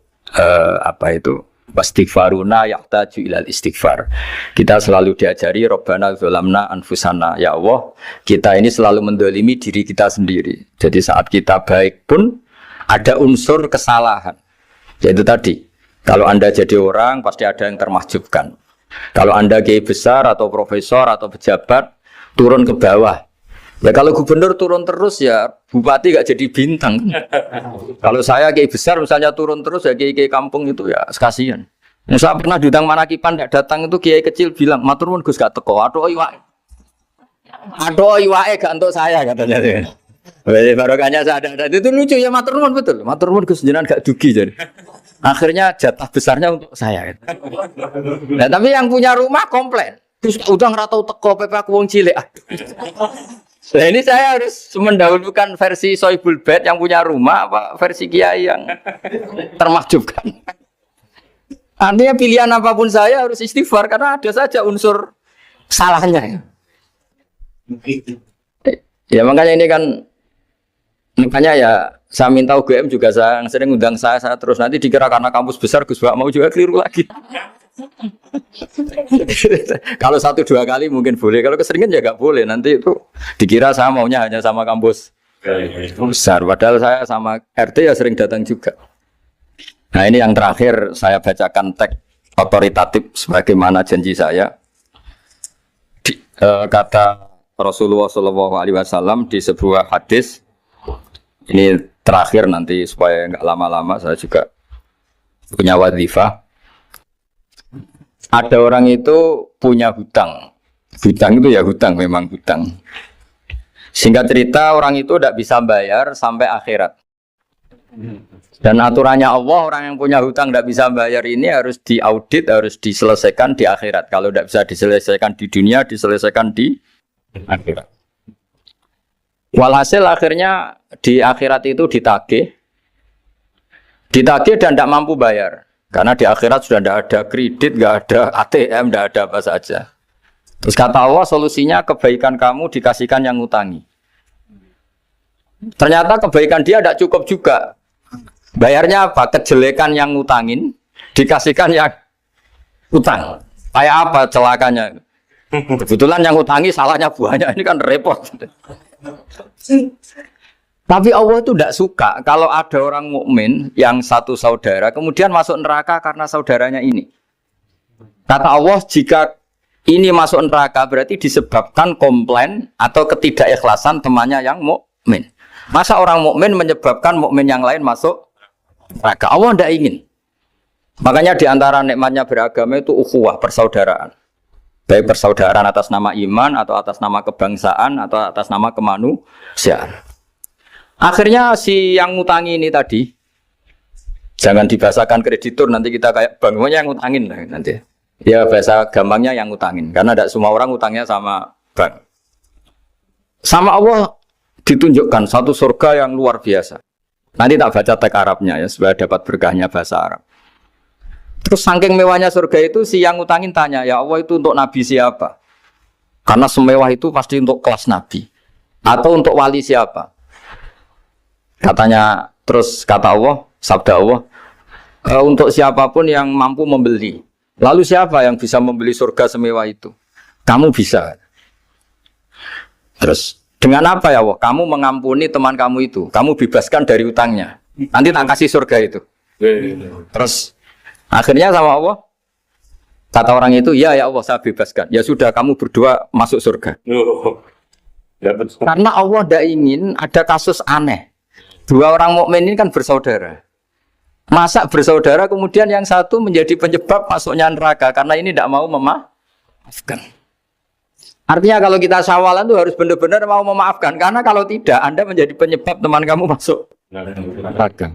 wastighfaruna yahtaju ilal istighfar. Kita selalu diajari Rabbana dzalamna anfusana, ya Allah, kita ini selalu mendolimi diri kita sendiri. Jadi saat kita baik pun ada unsur kesalahan. Yaitu tadi, kalau Anda jadi orang pasti ada yang termahjubkan. Kalau Anda kiai besar atau profesor atau pejabat turun ke bawah, ya kalau gubernur turun terus ya bupati gak jadi bintang. Kalau saya kiai besar misalnya turun terus ya kiai kampung itu ya sekasian. Saya pernah diundang Manakipan tidak datang itu kiai kecil bilang matur nuwun Gus gak teko. Aduh iwake gak untuk saya katanya. Barokahnya saya ada. Itu lucu ya matur nuwun betul. Matur nuwun Gus jenengan gak dugi jadi. Akhirnya jatah besarnya untuk saya. Nah, tapi yang punya rumah komplain. Gus udah nggak tahu teko PP aku wong cilik. Nah ini saya harus mendahulukan versi Soibul Bait yang punya rumah apa versi kiai yang termahjubkan. Artinya pilihan apapun saya harus istighfar karena ada saja unsur salahnya. Ya makanya ini kan makanya ya saya minta UGM juga saya sering undang saya terus nanti dikira karena kampus besar Gus Bak mau juga keliru lagi. Kalau 1-2 kali mungkin boleh, kalau keseringan ya nggak boleh. Nanti itu dikira saya maunya hanya sama kampus besar, padahal saya sama RT ya sering datang juga. Nah ini yang terakhir saya bacakan teks otoritatif sebagaimana janji saya. Kata Rasulullah SAW di sebuah hadis. Ini terakhir nanti supaya nggak lama-lama saya juga punya wadhifah. Ada orang itu punya hutang. Hutang itu ya hutang, memang hutang. Singkat cerita orang itu tidak bisa bayar sampai akhirat. Dan aturannya Allah, orang yang punya hutang tidak bisa bayar ini harus diaudit, harus diselesaikan di akhirat. Kalau tidak bisa diselesaikan di dunia, diselesaikan di akhirat. Walhasil akhirnya di akhirat itu ditagih dan tidak mampu bayar. Karena di akhirat sudah tidak ada kredit, tidak ada ATM, tidak ada apa saja. Terus kata Allah, solusinya kebaikan kamu dikasihkan yang ngutangi. Ternyata kebaikan dia tidak cukup juga. Bayarnya apa? Kejelekan yang ngutangin dikasihkan yang utang. Kayak apa celakanya? Kebetulan yang ngutangi salahnya banyak, ini kan repot. Tapi Allah itu tidak suka kalau ada orang mukmin yang satu saudara kemudian masuk neraka karena saudaranya ini. Kata Allah, jika ini masuk neraka berarti disebabkan komplain atau ketidakikhlasan temannya yang mukmin. Masa orang mukmin menyebabkan mukmin yang lain masuk neraka? Allah tidak ingin. Makanya diantara nikmatnya beragama itu ukhuwah, persaudaraan. Baik persaudaraan atas nama iman atau atas nama kebangsaan atau atas nama kemanusiaan. Akhirnya si yang ngutangi ini tadi, jangan dibahasakan kreditur, nanti kita kayak bank, yang ngutangin lah nanti. Ya bahasa gampangnya yang ngutangin, karena tidak semua orang ngutangnya sama bank. Sama Allah ditunjukkan satu surga yang luar biasa. Nanti tak baca teks Arabnya ya, supaya dapat berkahnya bahasa Arab. Terus saking mewahnya surga itu, si yang ngutangin tanya, ya Allah itu untuk nabi siapa? Karena semewah itu pasti untuk kelas nabi. Atau untuk wali siapa? Katanya, terus kata Allah, sabda Allah, untuk siapapun yang mampu membeli. Lalu siapa yang bisa membeli surga semewah itu? Kamu bisa. Terus, dengan apa ya Allah? Kamu mengampuni teman kamu itu. Kamu bebaskan dari utangnya. Nanti tak kasih surga itu. Terus, akhirnya sama Allah, kata orang itu, ya Allah saya bebaskan. Ya sudah, kamu berdua masuk surga. Karena Allah tidak ingin ada kasus aneh. Dua orang mukmin ini kan bersaudara. Masa bersaudara kemudian yang satu menjadi penyebab masuknya neraka karena ini tidak mau memaafkan. Artinya kalau kita syawalan itu harus benar-benar mau memaafkan, karena kalau tidak Anda menjadi penyebab teman kamu masuk neraka.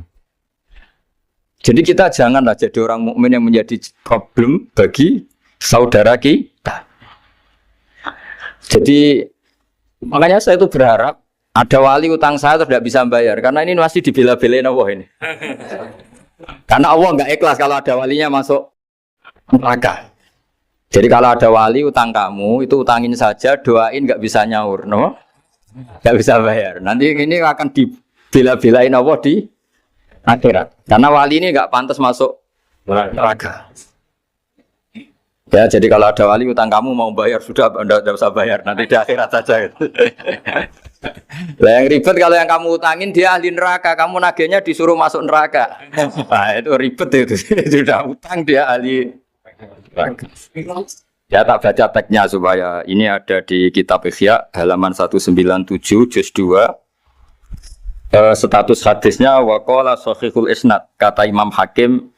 Jadi kita janganlah jadi orang mukmin yang menjadi problem bagi saudara kita. Jadi makanya saya itu berharap ada wali utang saya tidak bisa bayar, karena ini masih dibela-belain Allah ini. Karena Allah nggak ikhlas kalau ada walinya masuk neraka. Jadi kalau ada wali utang kamu, itu utangin saja, doain nggak bisa nyaur, no? Nggak bisa bayar. Nanti ini akan dibela-belain Allah di akhirat. Karena wali ini nggak pantas masuk neraka. Ya, jadi kalau ada wali utang kamu mau bayar, sudah Anda tidak usah bayar, nanti di akhirat saja. Lah yang ribet kalau yang kamu utangin dia ahli neraka, kamu nagihnya disuruh masuk neraka. Nah, itu ribet itu. Sudah utang dia ahli neraka. Ya tak baca teksnya supaya ini ada di kitab Ihya halaman 197 juz 2. Status hadisnya waqala sahihul isnad, kata Imam Hakim,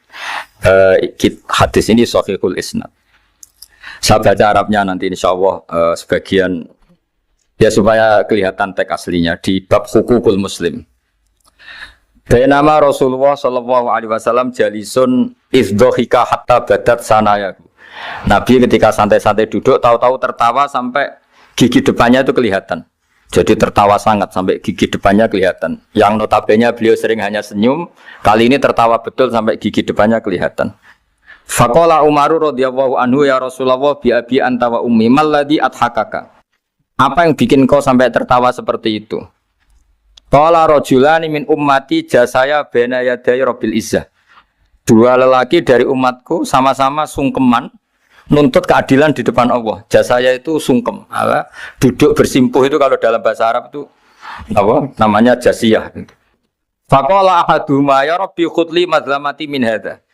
hadis ini sahihul isnad. Saya baca Arabnya nanti insyaallah sebagian ya supaya kelihatan teks aslinya di bab hukukul muslim. Nama Rasulullah sallallahu alaihi wasallam jalisun izdhika hatta badat sanayahu. Nabi ketika santai-santai duduk tahu-tahu tertawa sampai gigi depannya itu kelihatan. Jadi tertawa sangat sampai gigi depannya kelihatan. Yang notabene beliau sering hanya senyum, kali ini tertawa betul sampai gigi depannya kelihatan. Faqala Umaru radhiyallahu anhu ya Rasulullah bi abi anta wa ummi malladhi adhakaka. Apa yang bikin kau sampai tertawa seperti itu? Qala rajulani min ummati jasaya baina yaday rabbil izzah. Dua lelaki dari umatku sama-sama sungkeman nuntut keadilan di depan Allah. Jasaya itu sungkem. Duduk bersimpuh itu kalau dalam bahasa Arab itu apa? Namanya jasiyah. Faqala ahaduhuma ya rabbi khudli madlamati min hadza.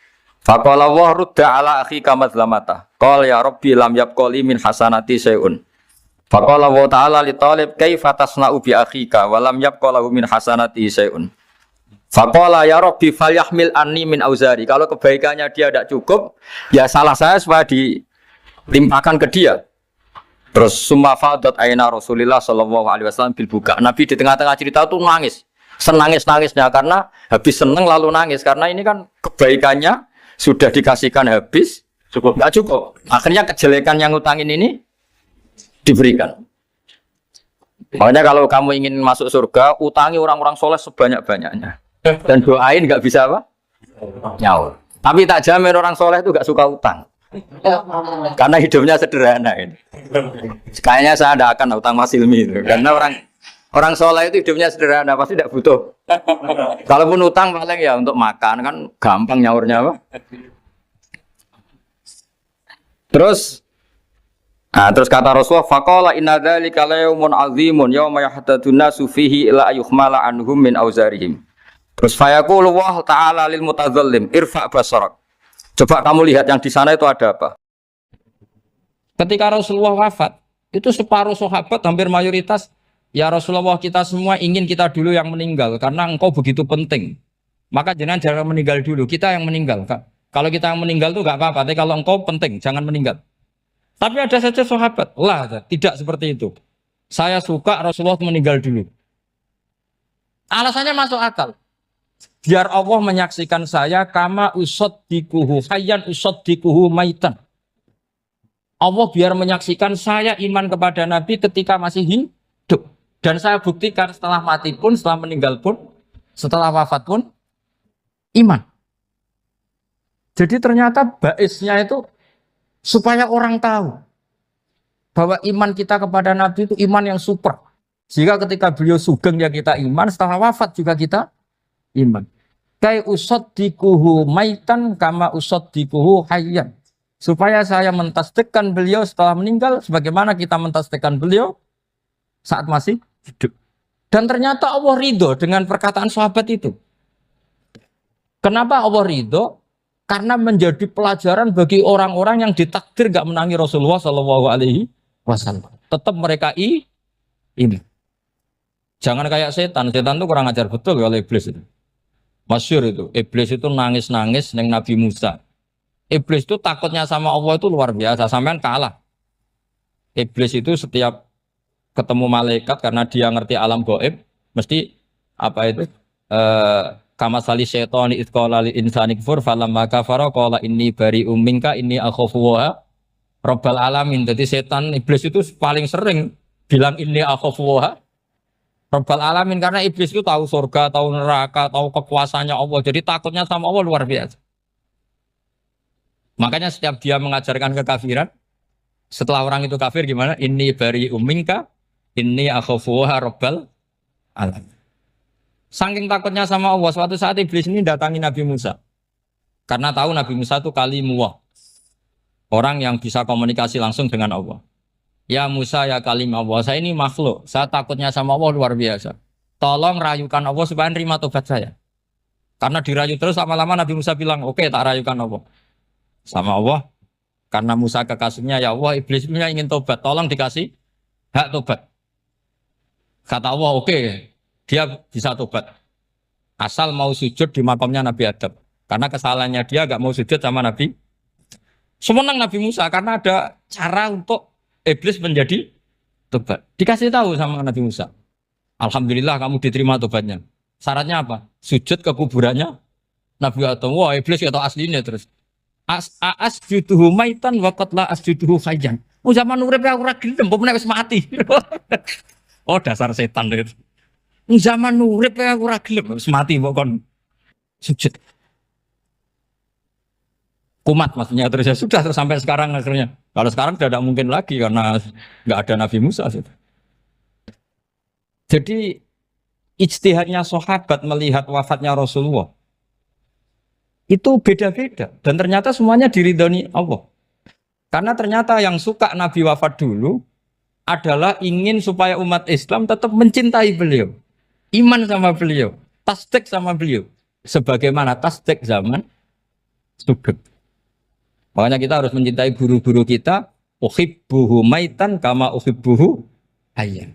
Faqala wa rudda ala akhika madlamata. Qala ya rabbi lam yabqali min hasanati syai'un. Faqala wa ta'ala li talib kaifa tasna'u bi akhika wa lam yabqalahu min hasanati syai'un. Faqala ya rabbi falyahmil anni min auzari. Kalau kebaikannya dia tidak cukup, ya salah saya supaya dilimpahkan ke dia. Terus summa fadat aina Rasulillah sallallahu alaihi wasallam bil buka. Nabi di tengah-tengah cerita tuh nangis. Senangis-nangisnya karena habis seneng lalu nangis karena ini kan kebaikannya sudah dikasihkan habis cukup enggak cukup. Akhirnya kejelekan yang ngutangin ini diberikan. Makanya kalau kamu ingin masuk surga, utangi orang-orang soleh sebanyak-banyaknya. Dan doain nggak bisa apa? Nyaur. Tapi tak jamin orang soleh itu nggak suka utang. Karena hidupnya sederhana ini. Kayaknya saya tidak akan utang Mas Ilmi itu. Karena orang soleh itu hidupnya sederhana, pasti tidak butuh. Kalaupun utang paling ya untuk makan kan gampang nyaurnya apa? Terus kata Rasulullah, faqala inna dzalika la yaumun azimun yauma yahtadun nasu fihi ila ayuhmala anhum min auzarihim. Terus fayaqulu wa ta'ala lil mutadzallim irfa' basarak. Coba kamu lihat yang di sana itu ada apa? Ketika Rasulullah wafat, itu separuh sahabat hampir mayoritas, ya Rasulullah kita semua ingin kita dulu yang meninggal karena engkau begitu penting. Maka jangan meninggal dulu, kita yang meninggal. Kalau kita yang meninggal itu enggak apa-apa, tapi kalau engkau penting jangan meninggal. Tapi ada saja sahabat, tidak seperti itu. Saya suka Rasulullah meninggal dulu. Alasannya masuk akal. Biar Allah menyaksikan saya kama usaddikuhu hayyan usaddikuhu maitan. Allah biar menyaksikan saya iman kepada Nabi ketika masih hidup. Dan saya buktikan setelah mati pun, setelah meninggal pun, setelah wafat pun, iman. Jadi ternyata baisnya itu supaya orang tahu bahwa iman kita kepada Nabi itu iman yang super. Jika ketika beliau sugeng ya kita iman, setelah wafat juga kita iman. Kai usaddikuhu maitan kama usaddikuhu hayyan. Supaya saya mentasdikkan beliau setelah meninggal sebagaimana kita mentasdikkan beliau saat masih hidup. Dan ternyata Allah ridho dengan perkataan sahabat itu. Kenapa Allah ridho? Karena menjadi pelajaran bagi orang-orang yang ditakdir gak menangi Rasulullah Shallallahu Alaihi Wasallam. Tetap mereka ini. Jangan kayak setan itu kurang ajar betul oleh iblis itu. Masyhur itu, iblis itu nangis-nangis neng Nabi Musa. Iblis itu takutnya sama Allah itu luar biasa, sampean kalah. Iblis itu setiap ketemu malaikat karena dia ngerti alam gaib, mesti apa itu? Kama sali syaitani id qala lil insani kfur falamma kafara qala inni bari'um minka inni akhafu wa rabbal alamin. Jadi setan iblis itu paling sering bilang inni akhafu wa rabbal alamin karena iblis itu tahu surga, tahu neraka, tahu kekuasaannya Allah. Jadi takutnya sama Allah luar biasa. Makanya setiap dia mengajarkan kekafiran, setelah orang itu kafir gimana? Inni bari'um minka inni akhafu wa rabbal alamin. Saking takutnya sama Allah, suatu saat iblis ini datangi Nabi Musa. Karena tahu Nabi Musa itu kalimullah. Orang yang bisa komunikasi langsung dengan Allah. Ya Musa ya kalim Allah, saya ini makhluk. Saya takutnya sama Allah luar biasa. Tolong rayukan Allah supaya nerima tobat saya. Karena dirayu terus lama-lama Nabi Musa bilang, oke, tak rayukan Allah. Sama Allah. Karena Musa kekasihnya, ya Allah iblis punya ingin tobat. Tolong dikasih hak tobat. Kata Allah, oke. Dia bisa tobat. Asal mau sujud di makamnya Nabi Adam. Karena kesalahannya dia gak mau sujud sama Nabi. Semenang Nabi Musa karena ada cara untuk iblis menjadi tobat. Dikasih tahu sama Nabi Musa. Alhamdulillah kamu diterima tobatnya. Syaratnya apa? Sujud ke kuburannya Nabi Adam. Wah iblis ya tahu aslinya terus. Asjuduhu maitan wa qatla asjuduhu hayyan. Zaman urip aku ora gelem, mbok nek wis mati. Oh dasar setan itu. Zaman urip aku ora gelem wis mati mbok kon sujud. Kumat maksudnya terus ya sudah terus sampai sekarang akhirnya. Kalau sekarang tidak mungkin lagi karena nggak ada Nabi Musa. Jadi ijtihadnya sahabat melihat wafatnya Rasulullah itu beda-beda dan ternyata semuanya diridhoni Allah. Karena ternyata yang suka Nabi wafat dulu adalah ingin supaya umat Islam tetap mencintai beliau. Iman sama beliau, tasdik sama beliau. Sebagaimana tasdik zaman sugeng. Makanya kita harus mencintai guru-guru kita. Uhibbuhu maitan kama uhibbuhu hayyan.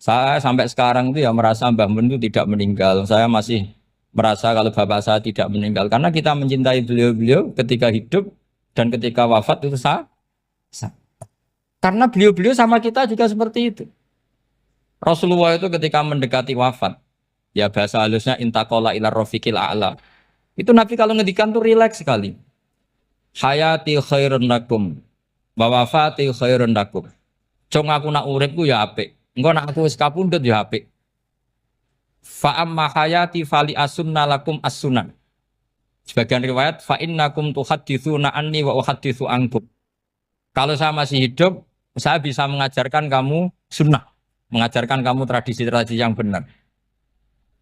Saya sampai sekarang itu ya merasa Mbah Mun itu tidak meninggal. Saya masih merasa kalau bapak saya tidak meninggal. Karena kita mencintai beliau-beliau ketika hidup dan ketika wafat itu sama. Karena beliau-beliau sama kita juga seperti itu. Rasulullah itu ketika mendekati wafat, ya bahasa halusnya intaqala ila rafiqil a'la. Itu Nabi kalau ngedikan tuh rileks sekali. Hayati khairun lakum wa wafati khairun lakum. Cung aku nak uripku ya apik. Engko nak aku wis kapundhut ya apik. Fa amma hayati fali asunna lakum as-sunan. Sebagian riwayat fa innakum tuhadditsuna anni wa uhadditsu ankum. Kalau saya masih hidup, saya bisa mengajarkan kamu sunnah, mengajarkan kamu tradisi-tradisi yang benar.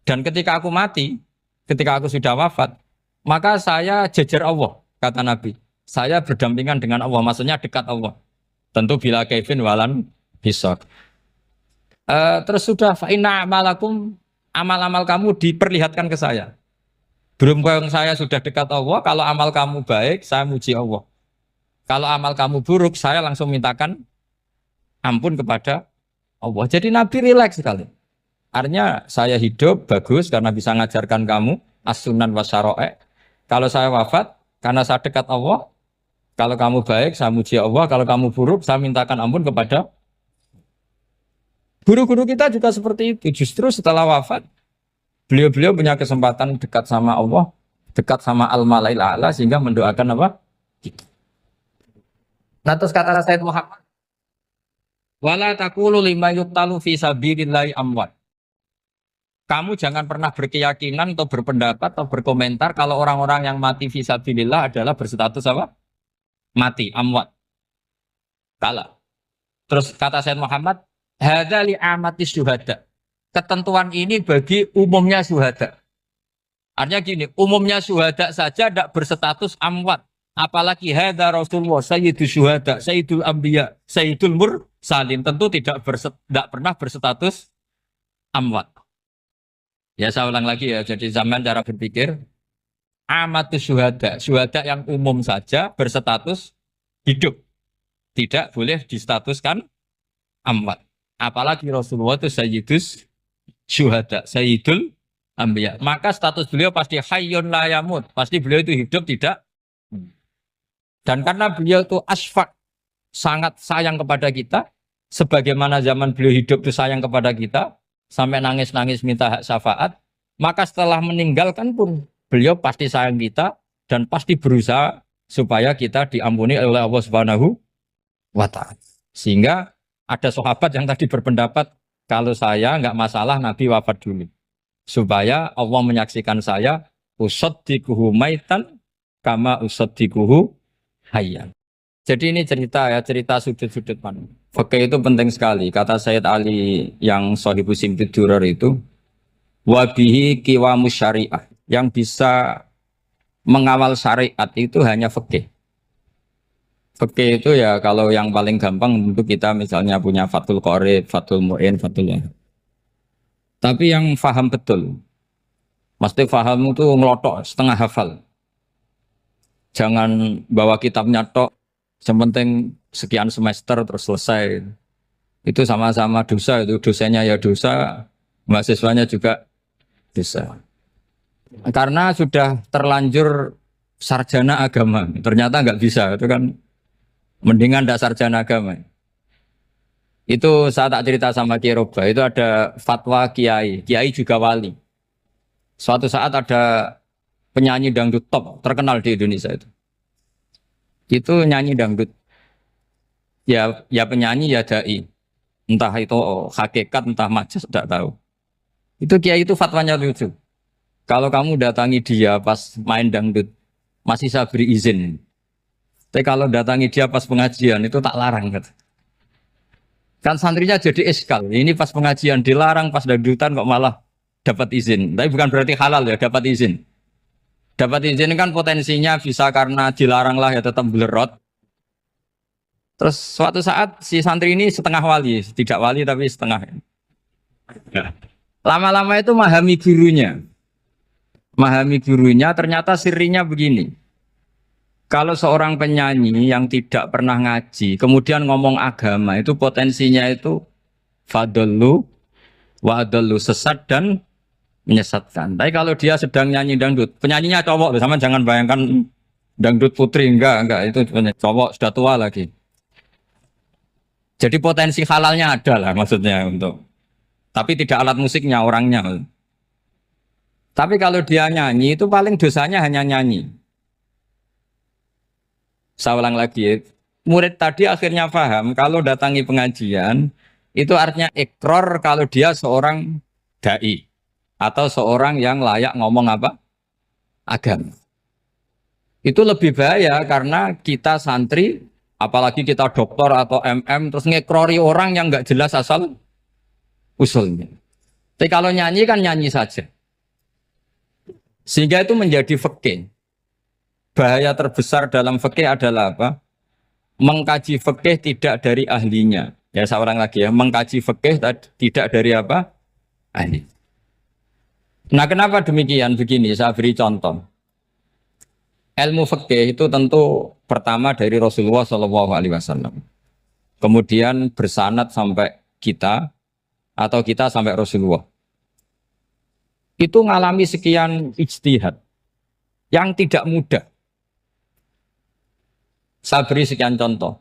Dan ketika aku mati, ketika aku sudah wafat, maka saya jejer Allah, kata Nabi. Saya berdampingan dengan Allah, maksudnya dekat Allah. Tentu bila Kevin walan bisa. Terus sudah fa inna amalakum, amal-amal kamu diperlihatkan ke saya. Berhubung saya sudah dekat Allah, kalau amal kamu baik, saya muji Allah. Kalau amal kamu buruk, saya langsung mintakan ampun kepada Allah. Jadi Nabi rileks sekali. Artinya saya hidup bagus karena bisa ngajarkan kamu as-sunan wa syara'i'. Kalau saya wafat karena saya dekat Allah, kalau kamu baik saya muji Allah, kalau kamu buruk saya mintakan ampun kepada. Guru-guru kita juga seperti itu. Justru setelah wafat beliau-beliau punya kesempatan dekat sama Allah, dekat sama al-malail a'la sehingga mendoakan apa? Nah terus kata Sayyid Muhammad, wala taqulu lima yuqtalu fi sabilillahi amwat. Kamu jangan pernah berkeyakinan atau berpendapat atau berkomentar kalau orang-orang yang mati fi sabilillah adalah berstatus apa? Mati, amwat. Kalah. Terus kata Sayyid Muhammad, hadza li amatis syuhada. Ketentuan ini bagi umumnya syuhada. Artinya gini, umumnya syuhada saja tidak berstatus amwat. Apalagi hadza Rasulullah, sayyidul syuhada, sayyidul anbiya, sayyidul mursalin. Tentu tidak pernah berstatus amwat. Ya saya ulang lagi ya, jadi zaman cara berpikir, amatus syuhada, syuhada yang umum saja berstatus hidup. Tidak boleh distatuskan amwat. Apalagi Rasulullah itu sayyidus syuhada, sayyidul anbiya. Maka status beliau pasti hayyun la yamut. Pasti beliau itu hidup tidak. Dan karena beliau itu asfaq, sangat sayang kepada kita, sebagaimana zaman beliau hidup itu sayang kepada kita, sampai nangis-nangis minta hak syafaat, maka setelah meninggalkan pun beliau pasti sayang kita dan pasti berusaha supaya kita diampuni oleh Allah Subhanahu wa ta'ala. Sehingga ada sahabat yang tadi berpendapat, kalau saya nggak masalah Nabi wafat dulu. Supaya Allah menyaksikan saya, usaddiquhu maitan kama usaddiquhu hayyan. Jadi ini cerita ya, cerita sudut-sudut mana. Fikih itu penting sekali. Kata Sayyid Ali yang Shahibu Simtud Durar itu, wabihi qiwamus syariah. Yang bisa mengawal syariat itu hanya fikih. Fikih itu ya kalau yang paling gampang untuk kita misalnya punya Fathul Qorib, Fathul Mu'in, Fathul Wahab. Tapi yang faham betul, mesti faham itu ngelotok setengah hafal. Jangan bawa kitabnya tok, yang penting sekian semester terus selesai. Itu sama-sama dosa, itu dosennya ya dosa, mahasiswanya juga dosa. Karena sudah terlanjur sarjana agama, ternyata nggak bisa, itu kan mendingan ndak sarjana agama. Itu saya tak cerita sama Kiai Roba, itu ada fatwa kiai, kiai juga wali. Suatu saat ada penyanyi dangdut top terkenal di Indonesia itu nyanyi dangdut ya penyanyi ya dai, entah itu hakikat entah majas tidak tahu. Itu kiai itu fatwanya lucu, kalau kamu datangi dia pas main dangdut masih saya beri izin, tapi kalau datangi dia pas pengajian itu tak larang kan santrinya jadi eskal, ini pas pengajian dilarang, pas dangdutan kok malah dapat izin. Tapi bukan berarti halal ya, dapat izin. Dapat izin kan potensinya bisa karena dilarang lah ya tetap belerot. Terus suatu saat si santri ini setengah wali, tidak wali tapi setengah. Lama-lama itu memahami gurunya. Memahami gurunya ternyata sirinya begini. Kalau seorang penyanyi yang tidak pernah ngaji, kemudian ngomong agama, itu potensinya itu fadallu wa adallu, sesat dan menyesatkan. Tapi kalau dia sedang nyanyi dangdut, penyanyinya cowok, sama jangan bayangkan dangdut putri, enggak, itu cowok sudah tua lagi. Jadi potensi halalnya ada lah maksudnya untuk. Tapi tidak alat musiknya orangnya. Tapi kalau dia nyanyi itu paling dosanya hanya nyanyi. Saya ulang lagi ya. Murid tadi akhirnya paham kalau datangi pengajian itu artinya ikrar kalau dia seorang dai atau seorang yang layak ngomong apa? Agama. Itu lebih bahaya karena kita santri, apalagi kita doktor atau MM, terus ngekrori orang yang nggak jelas asal usulnya. Tapi kalau nyanyi kan nyanyi saja. Sehingga itu menjadi fikih. Bahaya terbesar dalam fikih adalah apa? Mengkaji fikih tidak dari ahlinya. Ya seorang lagi ya, mengkaji fikih tidak dari apa? Ahli. Nah kenapa demikian? Begini, saya beri contoh. Ilmu fikih itu tentu pertama dari Rasulullah SAW. Kemudian bersanad sampai kita atau kita sampai Rasulullah. Itu mengalami sekian ijtihad yang tidak mudah. Saya beri sekian contoh.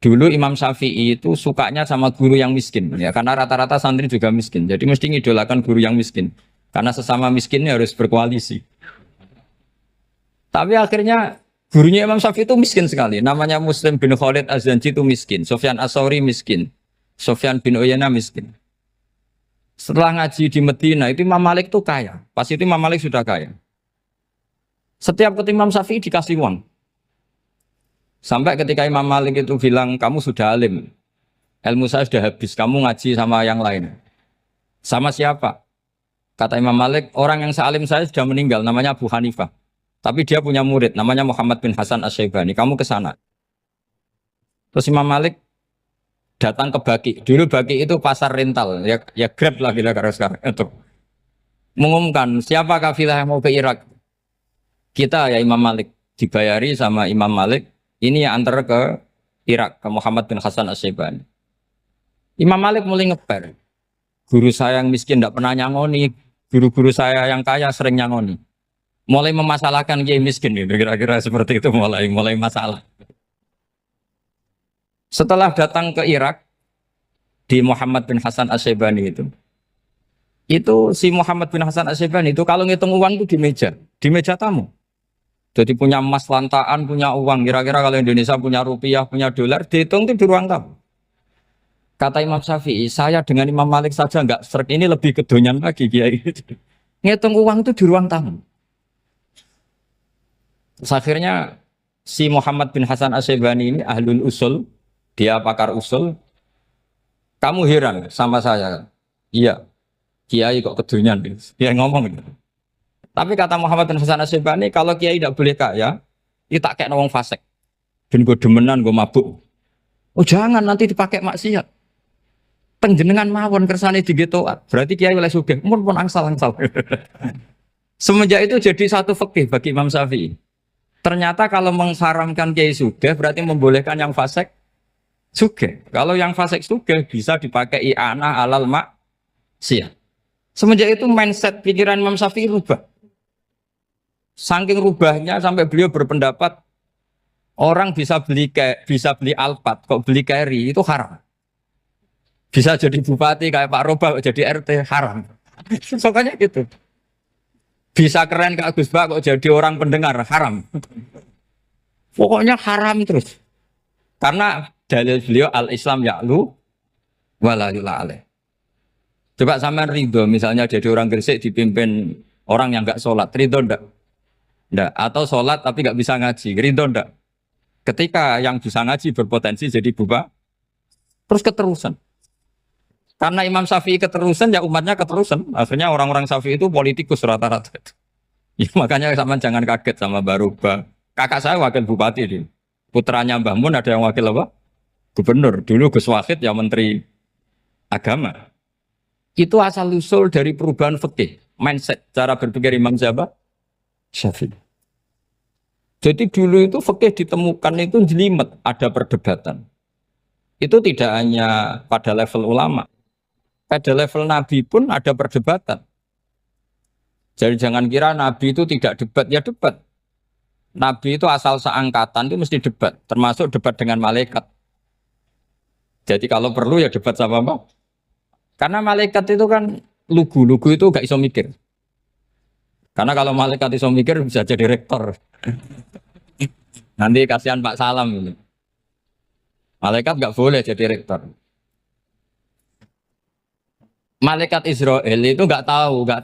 Dulu Imam Syafi'i itu sukanya sama guru yang miskin, ya karena rata-rata santri juga miskin. Jadi mesti ngidolakan guru yang miskin, karena sesama miskinnya harus berkoalisi. Tapi akhirnya gurunya Imam Syafi'i itu miskin sekali. Namanya Muslim bin Khalid Az-Zanji itu miskin, Sufyan As-Tsauri miskin, Sufyan bin Uyainah miskin. Setelah ngaji di Medina itu Imam Malik itu kaya. Pas itu Imam Malik sudah kaya. Setiap ketemu Imam Syafi'i dikasih uang. Sampai ketika Imam Malik itu bilang, kamu sudah alim, ilmu saya sudah habis, kamu ngaji sama yang lain. Sama siapa? Kata Imam Malik, orang yang sealim saya sudah meninggal, namanya Abu Hanifah. Tapi dia punya murid, namanya Muhammad bin Hasan Asy-Syaibani, kamu ke sana. Terus Imam Malik datang ke Baki. Dulu Baki itu pasar rental, ya Grab lah kira-kira sekarang. Untuk mengumumkan, siapa kafilah yang mau ke Irak? Kita ya Imam Malik, dibayari sama Imam Malik. Ini yang antar ke Irak, ke Muhammad bin Hasan Asy-Syaibani. Imam Malik mulai ngeper. Guru saya yang miskin tidak pernah nyangoni, guru-guru saya yang kaya sering nyangoni. Mulai memasalahkan kiai miskin gitu, kira-kira seperti itu mulai masalah. Setelah datang ke Irak di Muhammad bin Hasan Asy-Syaibani itu si Muhammad bin Hasan Asy-Syaibani itu kalau ngitung uang itu di meja tamu. Jadi punya emas lantaan, punya uang. Kira-kira kalau Indonesia punya rupiah, punya dolar, dihitung itu di ruang tamu. Kata Imam Syafi'i, saya dengan Imam Malik saja nggak seret, ini lebih kedonyan lagi kiai. Ngitung uang itu di ruang tamu. Terus akhirnya si Muhammad bin Hasan Asy-Syaibani ini ahlul usul, dia pakar usul. Kamu heran sama saya? Iya, kiai kok kedonyan. Dia ngomong gitu. Tapi kata Muhammad bin Hasan Asy-Syaibani, kalau kiai tidak boleh kaya, itu tak kayak wong fasik. Ben gue demenan, gue mabuk. Oh jangan, nanti dipakai maksiat. Penjenengan mawon kersane digetoat. Berarti kiai oleh sugih, mun pun angsal-angsal. Semenjak itu jadi satu fikih bagi Imam Syafi'i. Ternyata kalau mengharamkan kiai sugih, berarti membolehkan yang fasik sugih. Kalau yang fasik sugih bisa dipakai i'anah alal maksiat. Semenjak itu mindset pikiran Imam Syafi'i rubah. Saking rubahnya sampai beliau berpendapat orang bisa beli Alphard, kok beli carry itu haram. Bisa jadi bupati kayak Pak Roba, kok jadi RT haram. Soalnya gitu. Bisa keren Kak Gus Ba, kok jadi orang pendengar haram. Pokoknya haram terus. Karena dalil beliau al-Islam ya'lu wala yula alaih. Coba sampean ridho misalnya jadi orang Gresik dipimpin orang yang enggak sholat, ridho enggak? Enggak. Atau sholat tapi enggak bisa ngaji, ridho enggak? Ketika yang bisa ngaji berpotensi jadi buba, terus keterusan. Karena Imam Syafi'i keterusan, ya umatnya keterusan. Akhirnya orang-orang Syafi'i itu politikus rata-rata. Ya, makanya sama jangan kaget sama Baruba. Kakak saya wakil bupati ini. Putranya Mbah Mun ada yang wakil apa? Gubernur. Dulu Gus Wahid ya menteri agama. Itu asal usul dari perubahan fikih, mindset, cara berpikir Imam Syafi'i. Jadi dulu itu fikih ditemukan itu jelimet, ada perdebatan. Itu tidak hanya pada level ulama, pada level Nabi pun ada perdebatan. Jadi jangan kira Nabi itu tidak debat, ya debat. Nabi itu asal seangkatan itu mesti debat, termasuk debat dengan malaikat. Jadi kalau perlu ya debat sama apa? Karena malaikat itu kan lugu itu gak iso mikir. Karena kalau malaikat iso mikir bisa jadi rektor. Nanti kasihan Pak Salam ini. Malaikat gak boleh jadi rektor. Malaikat Israel itu nggak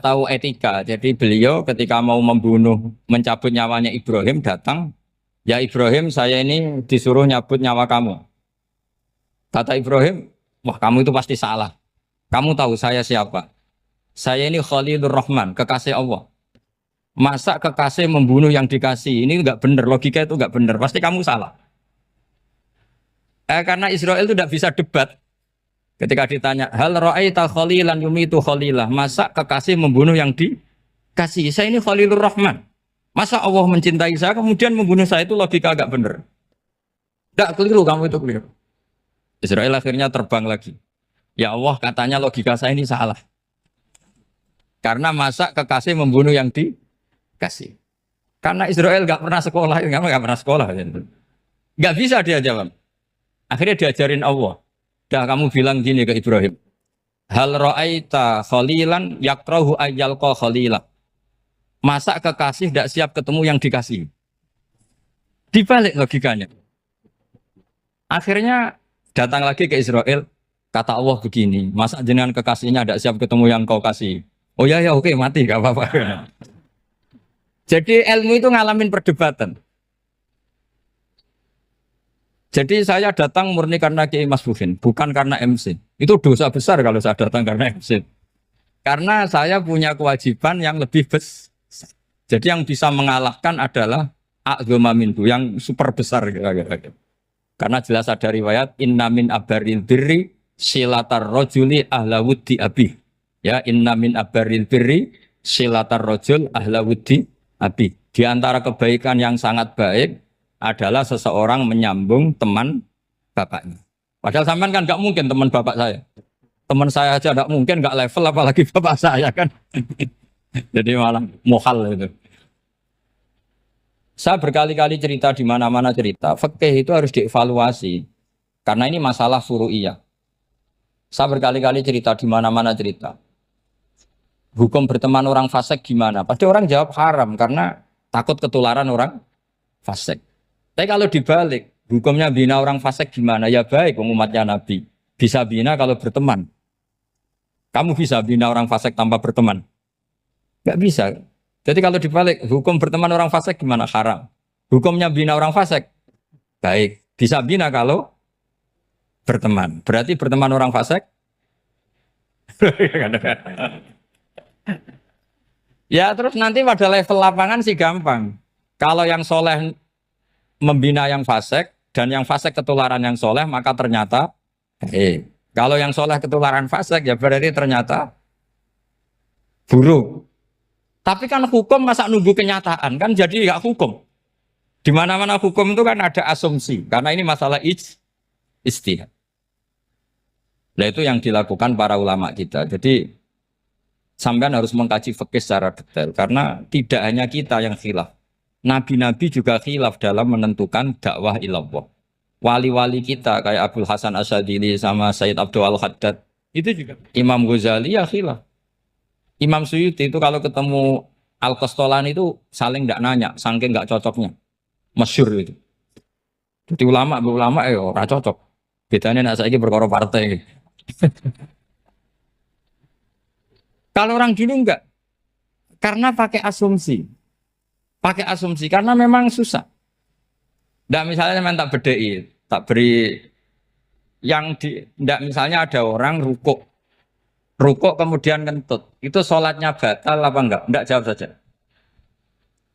tahu etika. Jadi beliau ketika mau membunuh, mencabut nyawanya Ibrahim datang, ya Ibrahim saya ini disuruh nyabut nyawa kamu. Kata Ibrahim, wah kamu itu pasti salah. Kamu tahu saya siapa? Saya ini Khalilur Rahman, kekasih Allah. Masa kekasih membunuh yang dikasih? Ini nggak benar, logika itu nggak benar. Pasti kamu salah. Karena Israel itu tidak bisa debat. Ketika ditanya, hal ra'aita khalilan yumitu khalilah, masa kekasih membunuh yang dikasih? Saya ini Khalilur Rahman. Masa Allah mencintai saya kemudian membunuh saya, itu logika agak benar. Enggak keliru, kamu itu keliru. Israel akhirnya terbang lagi. Ya Allah, katanya logika saya ini salah. Karena masa kekasih membunuh yang dikasih. Karena Israel nggak pernah sekolah, nggak pernah sekolah. Nggak bisa dia jawab. Akhirnya diajarin Allah. Dah kamu bilang gini ke Ibrahim. Hal ra'aita khalilan yakrahu ayyalqa khalila. Masa kekasih tidak siap ketemu yang dikasih. Dibalik logikanya. Akhirnya datang lagi ke Israel. Kata Allah begini. Masa jenengan kekasihnya tidak siap ketemu yang kau kasih. Oh ya ya oke mati gak apa-apa. Jadi ilmu itu ngalamin perdebatan. Jadi saya datang murni karena Kiai Mas Buhin, bukan karena MC. Itu dosa besar kalau saya datang karena MC. Karena saya punya kewajiban yang lebih besar. Jadi yang bisa mengalahkan adalah a'dzama minhu, yang super besar. Karena jelas ada riwayat inna min abaril birri silatar rojuli ahla wuddi abi. Ya, inna min abaril birri silatar rojul ahla wuddi abi. Di antara kebaikan yang sangat baik adalah seseorang menyambung teman bapaknya. Padahal sampean kan nggak mungkin teman bapak saya. Teman saya aja nggak mungkin, nggak level apalagi bapak saya kan. Jadi malah mohal itu. Saya berkali-kali cerita di mana-mana cerita. Fikih itu harus dievaluasi. Karena ini masalah furu'iyah. Saya berkali-kali cerita di mana-mana cerita. Hukum berteman orang fasik gimana? Pasti orang jawab haram karena takut ketularan orang fasik. Tapi kalau dibalik, hukumnya bina orang fasik gimana? Ya baik, umatnya Nabi. Bisa bina kalau berteman. Kamu bisa bina orang fasik tanpa berteman? Gak bisa. Jadi kalau dibalik, hukum berteman orang fasik gimana? Haram. Hukumnya bina orang fasik? Baik. Bisa bina kalau berteman. Berarti berteman orang fasik? Ya terus nanti pada level lapangan sih gampang. Kalau yang soleh membina yang fasik dan yang fasik ketularan yang soleh, maka ternyata kalau yang soleh ketularan fasik ya berarti ternyata buruk. Tapi kan hukum masa nunggu kenyataan kan, jadi nggak hukum. Di mana-mana hukum itu kan ada asumsi karena ini masalah ijtihad. Nah itu yang dilakukan para ulama kita. Jadi sampean harus mengkaji fikih secara detail karena tidak hanya kita yang khilaf. Nabi-nabi juga khilaf dalam menentukan dakwah ilallah. Wali-wali kita kayak Abdul Hasan Asyadili sama Sayyid Abdul Al-Haddad itu juga. Imam Ghazali ya khilaf. Imam Suyuti itu kalau ketemu Al-Qastolani itu saling tidak nanya, saking nggak cocoknya. Masyhur itu. Jadi ulama ora cocok. Bedanya nak saiki perkara partai. Kalau orang dulu enggak. Karena pakai asumsi. Pakai asumsi karena memang susah. Nggak misalnya memang tak bedai, tak beri yang di nggak misalnya ada orang rukuk kemudian kentut. Itu sholatnya batal apa enggak? Enggak, jawab saja.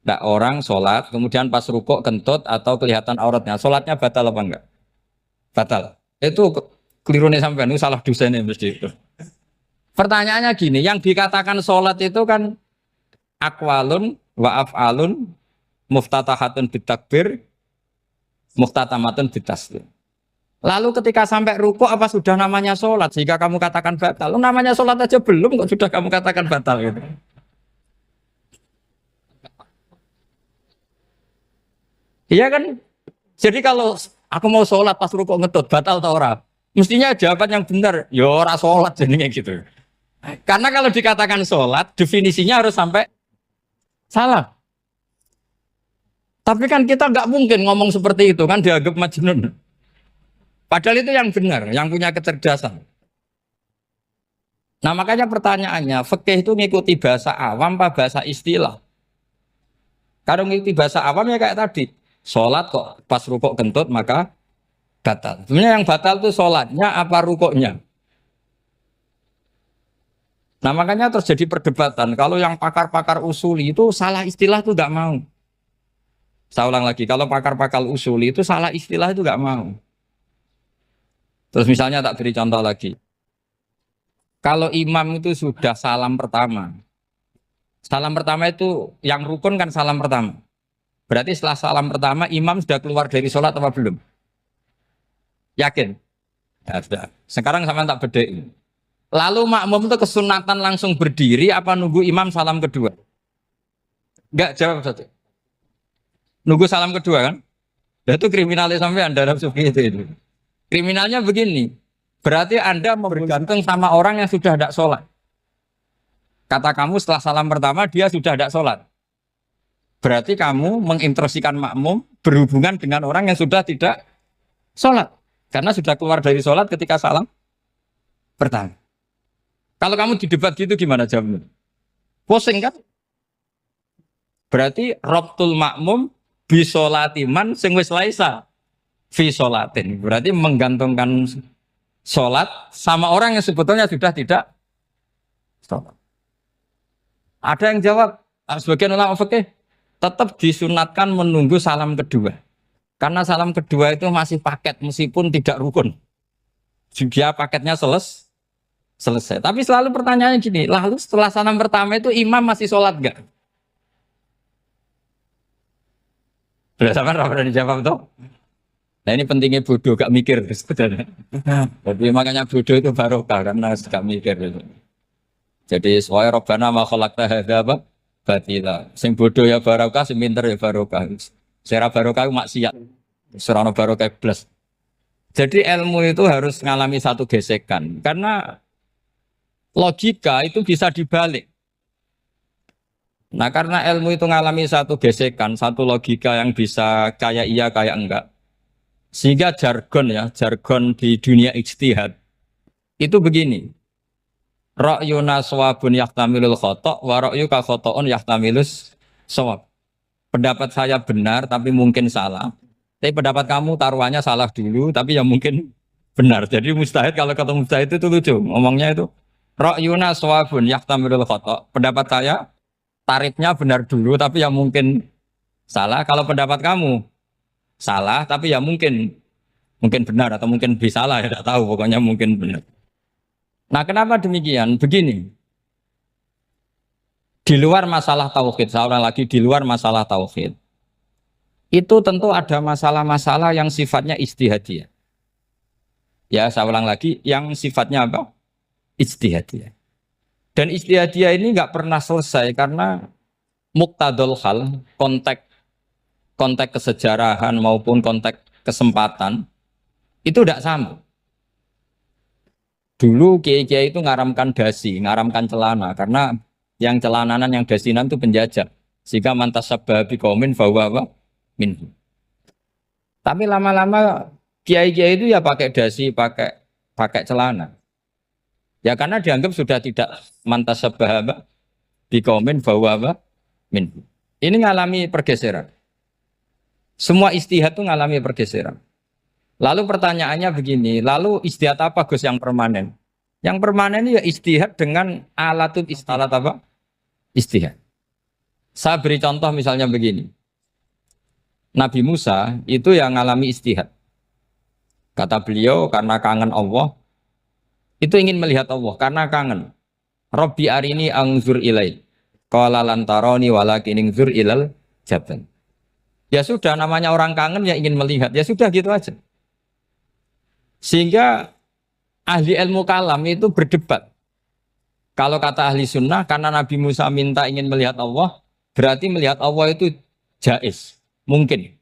Enggak, orang sholat kemudian pas rukuk kentut atau kelihatan auratnya, sholatnya batal apa enggak? Batal. Itu keliru nih sampai ini salah dosennya mesti itu. Pertanyaannya gini, yang dikatakan sholat itu kan aqwalun wa af'alun muftatahatun bitakbir muftatamatun bitaslim. Lalu ketika sampai rukuk apa sudah namanya sholat sehingga kamu katakan batal? Namanya sholat aja belum kok sudah kamu katakan batal gitu. Iya kan? Jadi kalau aku mau sholat pas rukuk ngetut batal atau ora? Mestinya jawaban yang benar, ya ora sholat jenenge gitu. Karena kalau dikatakan sholat, definisinya harus sampai salah. Tapi kan kita nggak mungkin ngomong seperti itu, kan dianggap majnun. Padahal itu yang benar, yang punya kecerdasan. Nah makanya pertanyaannya, fikih itu ngikuti bahasa awam apa bahasa istilah? Kalau ngikuti bahasa awam ya kayak tadi, sholat kok pas rukuk kentut maka batal. Sebenarnya yang batal itu sholatnya apa rukuknya? Nah makanya terjadi perdebatan. Kalau yang pakar-pakar usuli itu salah istilah itu nggak mau. Saya ulang lagi, kalau pakar-pakar usuli itu salah istilah itu nggak mau. Terus misalnya tak beri contoh lagi. Kalau imam itu sudah salam pertama. Salam pertama itu yang rukun kan salam pertama. Berarti setelah salam pertama imam sudah keluar dari sholat apa belum? Yakin? Ya sudah. Sekarang sama tak bedain. Lalu makmum itu kesunatan langsung berdiri apa nunggu imam salam kedua? Enggak, jawab satu. Nunggu salam kedua kan? Nah, itu kriminalis sampai Anda seperti itu. Kriminalnya begini. Berarti Anda bergantung sama orang yang sudah tidak sholat. Kata kamu setelah salam pertama dia sudah tidak sholat. Berarti kamu menginstruksikan makmum berhubungan dengan orang yang sudah tidak sholat. Karena sudah keluar dari sholat ketika salam pertama. Kalau kamu di debat gitu gimana jawabnya? Pusing kan? Berarti robtul makmum bisolatiman sing wis laisa fi sholatin. Berarti menggantungkan sholat sama orang yang sebetulnya sudah tidak sholat. Ada yang jawab, sebagian ulama fikih tetap disunatkan menunggu salam kedua. Karena salam kedua itu masih paket meskipun tidak rukun. Dia paketnya selesai. Tapi selalu pertanyaannya gini, lalu setelah salam pertama itu imam masih sholat enggak? Sudah sama pernah dijawab tuh? Nah ini pentingnya bodoh, gak mikir sebenarnya. Jadi makanya bodoh itu barokah karena gak mikir. Jadi soalnya Rabbana ma khalaqta hadza apa? Batila. Sing bodoh ya barokah, sing pinter ya barokah. Secara barokah maksiat. Serana barokah plus. Jadi ilmu itu harus mengalami satu gesekan karena logika itu bisa dibalik. Nah karena ilmu itu mengalami satu gesekan, satu logika yang bisa kayak iya kayak enggak. Sehingga jargon di dunia ijtihad itu begini. Ra'yuna shawabun yahtamilul khata' wa ra'yuka khata'un yahtamilus shawab. Pendapat saya benar tapi mungkin salah. Tapi pendapat kamu taruhannya salah dulu tapi ya mungkin benar. Jadi mustahid kalau kata mustahid itu lucu. Ngomongnya itu ra'yuna shawabun yahtamilul khata'. Pendapat saya tarifnya benar dulu tapi ya mungkin salah. Kalau pendapat kamu salah tapi ya mungkin benar atau mungkin bisa salah ya tidak tahu pokoknya mungkin benar. Nah kenapa demikian? Begini, di luar masalah tauhid, saya ulang lagi di luar masalah tauhid, itu tentu ada masalah-masalah yang sifatnya ijtihadiyah. Ya saya ulang lagi, yang sifatnya apa? Ijtihadiyah. Dan ijtihadiyah ini nggak pernah selesai karena muqtadul hal, konteks kesejarahan maupun konteks kesempatan itu tidak sama. Dulu kiai-kiai itu ngaramkan dasi, ngaramkan celana karena yang celananan yang dasinan itu penjajah. Sehingga mantas sabah biqaumin bahwa minhu. Tapi lama-lama kiai-kiai itu ya pakai dasi, pakai celana. Ya karena dianggap sudah tidak mantas sabah biqaumin bahwa minhu. Ini ngalami pergeseran. Semua istihad itu ngalami pergeseran. Lalu pertanyaannya begini, lalu istihad apa Gus yang permanen? Yang permanen ya istihad dengan alat apa? Istihad. Saya beri contoh misalnya begini. Nabi Musa itu yang ngalami istihad. Kata beliau karena kangen Allah, itu ingin melihat Allah karena kangen. Rabbi arini angzur ilai. Qala lan tarani walakin ingzur ilal jabal. Ya sudah namanya orang kangen ya ingin melihat. Ya sudah gitu aja. Sehingga ahli ilmu kalam itu berdebat. Kalau kata ahli sunnah, karena Nabi Musa minta ingin melihat Allah, berarti melihat Allah itu jaiz, mungkin.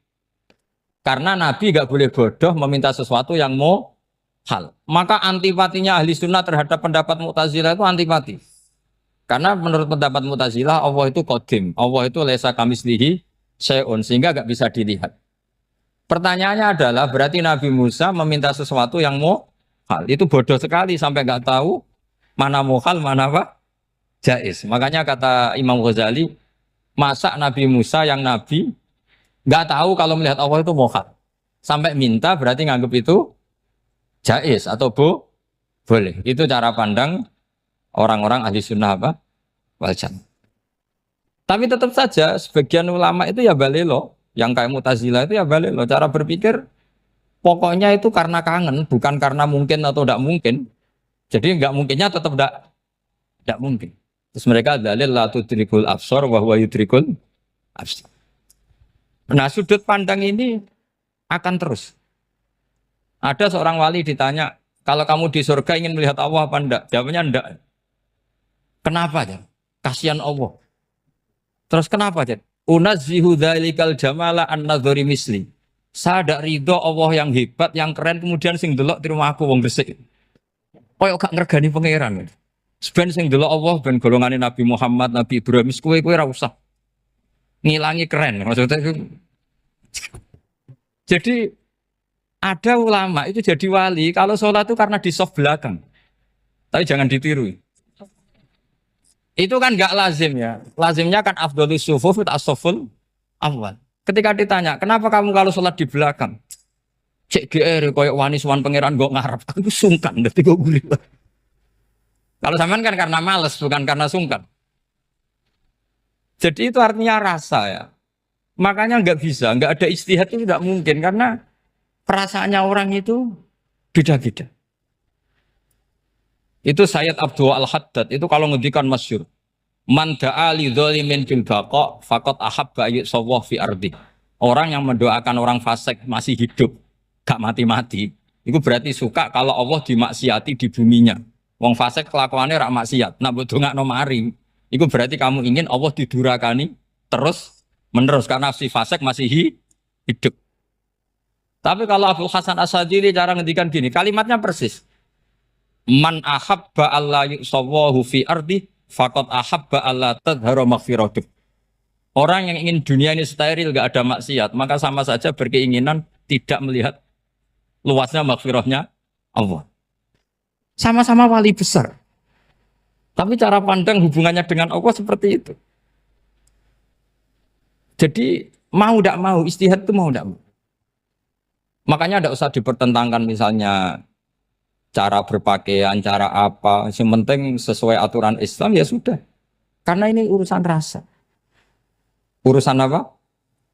Karena Nabi gak boleh bodoh meminta sesuatu yang hal. Maka antipatinya ahli sunnah terhadap pendapat Mu'tazilah itu antipati. Karena menurut pendapat Mu'tazilah Allah itu qadim, Allah itu laisa kamitslihi syai'un, sehingga gak bisa dilihat. Pertanyaannya adalah berarti Nabi Musa meminta sesuatu yang muhal. Itu bodoh sekali sampai gak tahu mana muhal, mana apa? Jaiz. Makanya kata Imam Ghazali, masa Nabi Musa yang Nabi nggak tahu kalau melihat Allah itu muhal. Sampai minta berarti nganggap itu jaiz atau boleh. Itu cara pandang orang-orang ahli sunnah apa? Wal jamaah. Tapi tetap saja sebagian ulama itu ya balelo, yang kayak Mu'tazilah itu ya balelo. Cara berpikir pokoknya itu karena kangen, bukan karena mungkin atau tidak mungkin. Jadi nggak mungkinnya tetap tidak mungkin. Terus mereka dalil la tudrikul absar wa huwa yudrikul absar. Nah, sudut pandang ini akan terus. Ada seorang wali ditanya, kalau kamu di surga ingin melihat Allah apa enggak? Jawabnya enggak. Kenapa ya? Kasihan Allah. Terus kenapa ya? Unazzihu dzalikal jamala an-nadhari misli. Saya tidak ridho Allah yang hebat, yang keren, kemudian sing delok di rumah aku wong resik. Koyok gak ngergani pangeran. Sebenarnya sing delok Allah ben golongane Nabi Muhammad, Nabi Ibrahim, kowe ora usah ngilangi keren maksudnya itu. Jadi ada ulama itu jadi wali kalau sholat itu karena di soft belakang. Tapi jangan ditiru. Itu kan nggak lazim ya. Lazimnya kan afdhalus sufuf as-saful awal. Ketika ditanya, kenapa kamu kalau sholat di belakang? Cek GR koyok wani suwan pangeran gak ngarep. Aku sungkan dadi kok gulit. Kalau sampean kan karena males, bukan karena sungkan. Jadi itu artinya rasa ya. Makanya nggak bisa, nggak ada ijtihad itu tidak mungkin karena perasaannya orang itu beda-beda. Itu Sayyid Abdul Al-Haddad itu kalau ngendikan masyhur. Man da'a li dzalimin bil baqa faqad ahabba yusawwah fi ardi. Orang yang mendoakan orang fasik masih hidup, gak mati-mati, itu berarti suka kalau Allah dimaksiati di buminya. Wong fasik kelakuannya rak maksiat, nak mbok dongakno mari. Itu berarti kamu ingin Allah didurakani terus menerus karena si fasik masih hidup. Tapi kalau Abu Hasan As-Sadili cara ngendikan gini, kalimatnya persis. Man ahabba alla yusawwahu fi ardi faqad ahabba alla tadhara maghfiratuh. Orang yang ingin dunia ini steril gak ada maksiat, maka sama saja berkeinginan tidak melihat luasnya maghfirahnya Allah. Sama-sama wali besar. Tapi cara pandang hubungannya dengan Allah seperti itu. Jadi mau tidak mau, ijtihad itu mau tidak mau. Makanya tidak usah dipertentangkan misalnya cara berpakaian, cara apa. Yang penting sesuai aturan Islam ya sudah. Karena ini urusan rasa. Urusan apa?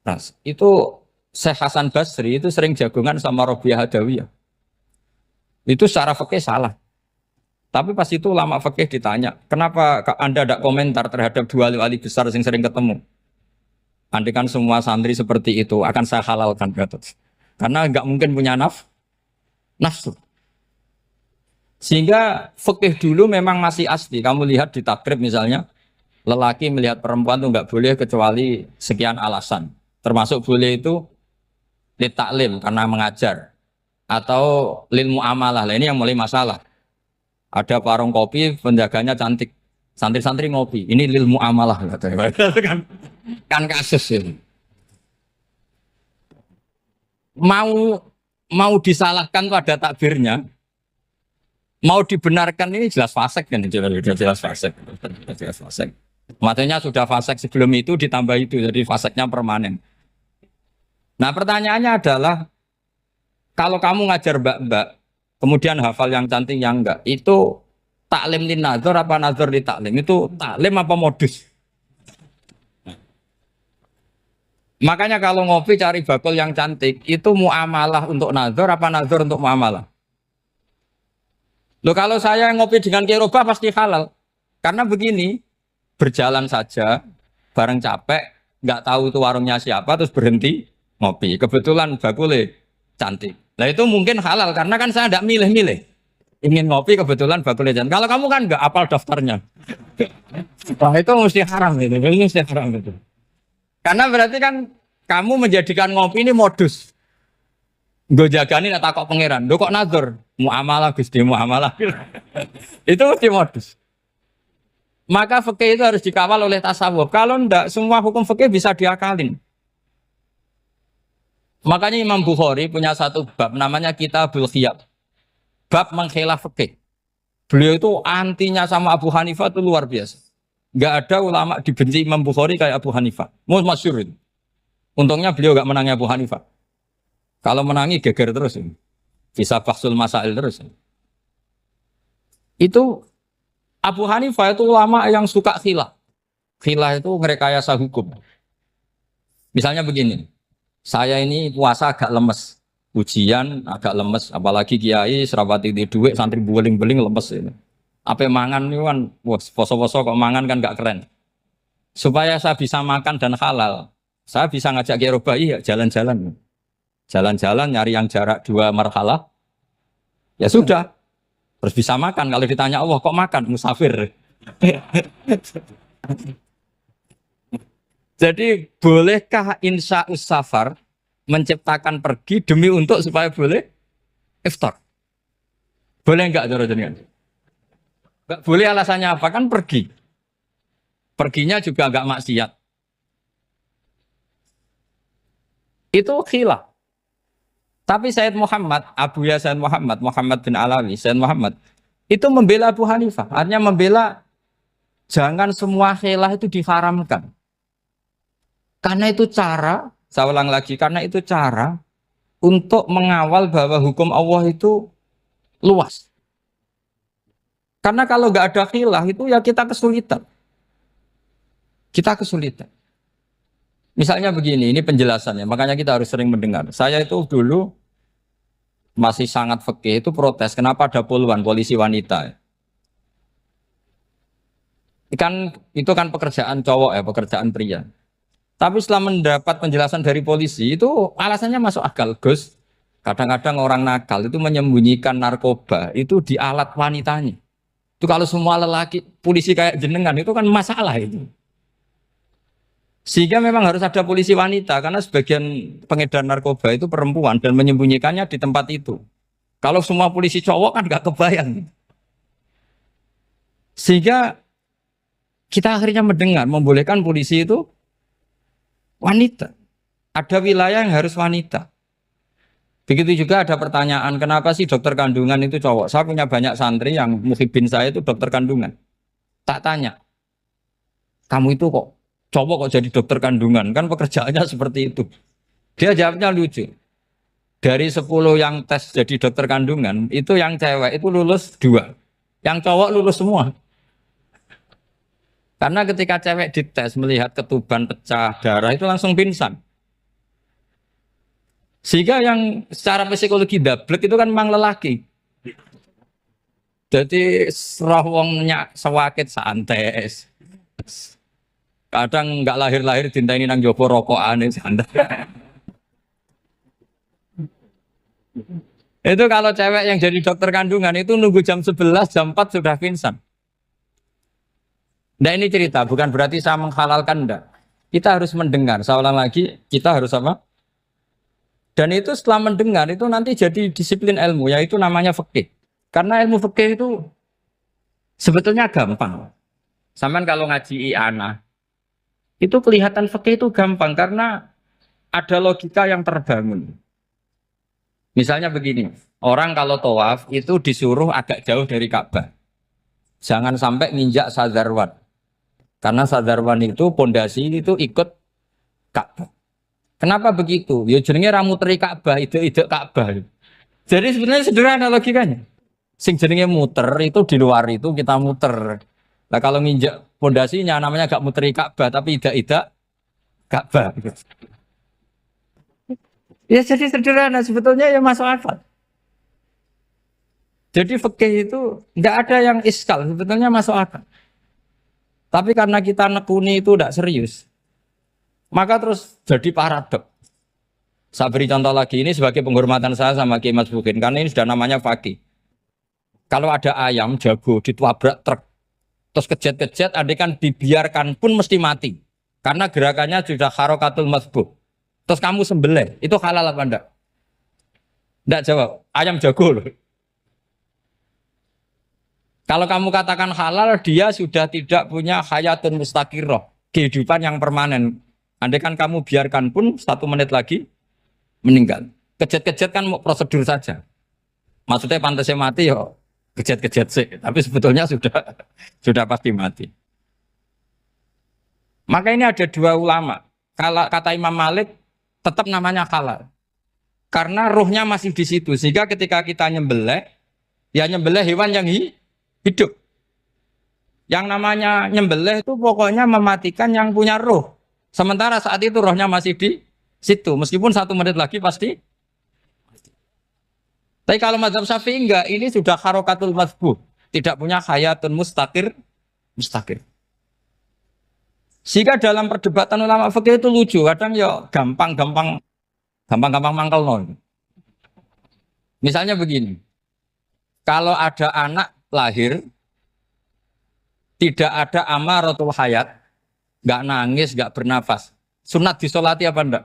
Rasa. Itu Syekh Hasan Basri itu sering jagongan sama Robiah Hadawiyah. Itu secara fikih salah. Tapi pas itu ulama fikih ditanya, kenapa Anda tidak komentar terhadap dua wali besar yang sering ketemu? Andai kan semua santri seperti itu, akan saya halalkan. Karena nggak mungkin punya nafsu. Sehingga fikih dulu memang masih asli. Kamu lihat di takrib misalnya, lelaki melihat perempuan itu nggak boleh kecuali sekian alasan. Termasuk boleh itu litaklim karena mengajar. Atau lil muamalah. Ini yang mulai masalah. Ada warung kopi, penjaganya cantik. Santri-santri ngopi. Ini lil muamalah. Kan kasus ini. Mau disalahkan tuh ada takbirnya. Mau dibenarkan ini jelas fasik kan? Jelas fasik. Jelas fasik. Maksudnya sudah fasik sebelum itu ditambah itu. Jadi fasiknya permanen. Nah pertanyaannya adalah, kalau kamu ngajar mbak-mbak, kemudian hafal yang cantik yang enggak, itu taklim lin nazar apa nazar li taklim? Itu taklim apa modus? Makanya kalau ngopi cari bakul yang cantik, itu muamalah untuk nazar apa nazar untuk muamalah? Loh kalau saya ngopi dengan kirobah pasti halal. Karena begini, berjalan saja, bareng capek, nggak tahu itu warungnya siapa, terus berhenti ngopi. Kebetulan bakulnya cantik. Nah itu mungkin halal, karena kan saya tidak milih-milih. Ingin ngopi kebetulan bakulnya cantik. Kalau kamu kan nggak apal daftarnya. Wah itu mesti haram itu, mesti haram itu. Karena berarti kan kamu menjadikan ngopi ini modus. Gue jagani nak takok pangeran. Lho kok nazar? Muamalah Gusti, muamalah. Itu mesti modus. Maka fikih itu harus dikawal oleh tasawuf. Kalau ndak, semua hukum fikih bisa diakalin. Makanya Imam Bukhari punya satu bab namanya Kitabul Khiyab. Bab mengkhilaf fikih. Beliau itu antinya sama Abu Hanifah itu luar biasa. Nggak ada ulama dibenci Imam Bukhari kayak Abu Hanifah. Masyhur itu. Untungnya beliau nggak menangi Abu Hanifah. Kalau menangi geger terus. Bisa faksul masail terus. Itu Abu Hanifah itu ulama yang suka khilaf. Khilaf itu ngerekayasa hukum. Misalnya begini. Saya ini puasa agak lemes. Ujian agak lemes. Apalagi kiai serapati di duit santri beling-beling lemes ini. Apa mangan itu kan poso-poso kok mangan kan gak keren. Supaya saya bisa makan dan halal. Saya bisa ngajak kiai Robai ya jalan-jalan. Jalan-jalan nyari yang jarak 2 marhalah. Ya sudah. Terus bisa makan. Kalau ditanya Allah kok makan? Musafir. Jadi bolehkah insya'us safar menciptakan pergi demi untuk supaya boleh iftar? Boleh enggak cara jenengan? Enggak boleh, alasannya apa? Kan pergi. Perginya juga enggak maksiat. Itu khilaf. Tapi Sayyid Muhammad, Abuya Sayyid Muhammad, Muhammad bin Alawi, Sayyid Muhammad, itu membela Abu Hanifah. Artinya membela jangan semua khilaf itu diharamkan. Karena itu cara, saya ulang lagi, karena itu cara untuk mengawal bahwa hukum Allah itu luas. Karena kalau nggak ada khilaf itu ya kita kesulitan. Kita kesulitan. Misalnya begini, ini penjelasannya, makanya kita harus sering mendengar. Saya itu dulu masih sangat fikih itu protes, kenapa ada puluhan polisi wanita? Itu kan pekerjaan cowok ya, pekerjaan pria. Tapi setelah mendapat penjelasan dari polisi, itu alasannya masuk akal, Gus. Kadang-kadang orang nakal itu menyembunyikan narkoba, itu di alat wanitanya. Itu kalau semua lelaki, polisi kayak jenengan, itu kan masalah itu. Sehingga memang harus ada polisi wanita karena sebagian pengedar narkoba itu perempuan dan menyembunyikannya di tempat itu. Kalau semua polisi cowok kan nggak kebayang. Sehingga kita akhirnya mendengar membolehkan polisi itu wanita. Ada wilayah yang harus wanita. Begitu juga ada pertanyaan, kenapa sih dokter kandungan itu cowok? Saya punya banyak santri yang muhibin saya itu dokter kandungan. Tak tanya, kamu itu kok cowok kok jadi dokter kandungan, kan pekerjaannya seperti itu. Dia jawabnya lucu. Dari 10 yang tes jadi dokter kandungan, itu yang cewek itu lulus 2. Yang cowok lulus semua. Karena ketika cewek dites melihat ketuban pecah darah itu langsung pingsan. Sehingga yang secara psikologi dablek itu kan memang lelaki. Jadi serawongnya sewakit santes. Kadang nggak lahir-lahir dinteni nang jopo rokokane santai. Itu kalau cewek yang jadi dokter kandungan itu nunggu jam 11, jam 4 sudah pingsan. Nah ini cerita, bukan berarti saya menghalalkan enggak. Kita harus mendengar, saya ulang lagi, kita harus apa? Dan itu setelah mendengar itu nanti jadi disiplin ilmu, yaitu namanya fikih. Karena ilmu fikih itu sebetulnya gampang. Sampean kalau ngaji i'anah, itu kelihatan fikih itu gampang karena ada logika yang terbangun. Misalnya begini, orang kalau tawaf itu disuruh agak jauh dari Ka'bah. Jangan sampai nginjak sadarwan. Karena sadarwan itu pondasi itu ikut Ka'bah. Kenapa begitu? Ya jenenge ra muteri Ka'bah, ide-ide Ka'bah. Jadi sebenarnya sederhana logikanya. Sing jenenge muter itu di luar itu kita muter. Nah kalau nginjak pondasinya namanya gak muteri Ka'bah tapi ida-ida Ka'bah. Ya jadi sederhana sebetulnya ya masuk akal. Jadi fikih itu tidak ada yang iskal sebetulnya masuk akal. Tapi karena kita nekuni itu tidak serius, maka terus jadi paradok. Saya beri contoh lagi ini sebagai penghormatan saya sama Kiai Mas Bukin karena ini sudah namanya fakih. Kalau ada ayam jago ditabrak truk terus kejet-kejet, adekan dibiarkan pun mesti mati. Karena gerakannya sudah harokatul masbuh. Terus kamu sembelih, itu halal apa enggak? Tidak jawab. Ayam jago loh. Kalau kamu katakan halal, dia sudah tidak punya hayatun mustaqirroh, kehidupan yang permanen. Andai kan kamu biarkan pun 1 menit lagi meninggal. Kejat-kejat kan mau prosedur saja. Maksudnya pantasnya mati ya kejat-kejat sih, tapi sebetulnya sudah pasti mati. Maka ini ada 2 ulama. Kalau kata Imam Malik tetap namanya halal. Karena ruhnya masih di situ. Sehingga ketika kita nyembelih, ya nyembelih hewan yang hidup. Yang namanya nyembelih itu pokoknya mematikan yang punya ruh. Sementara saat itu rohnya masih di situ. Meskipun 1 menit lagi pasti. Tapi kalau mazhab Syafi'i enggak, ini sudah harokatul mazbuh. Tidak punya hayatun mustaqir. Sehingga dalam perdebatan ulama fikih itu lucu. Kadang ya gampang-gampang mangkel nol. Misalnya begini. Kalau ada anak lahir tidak ada amaratul hayat, nggak nangis, nggak bernafas. Sunat disolati apa enggak?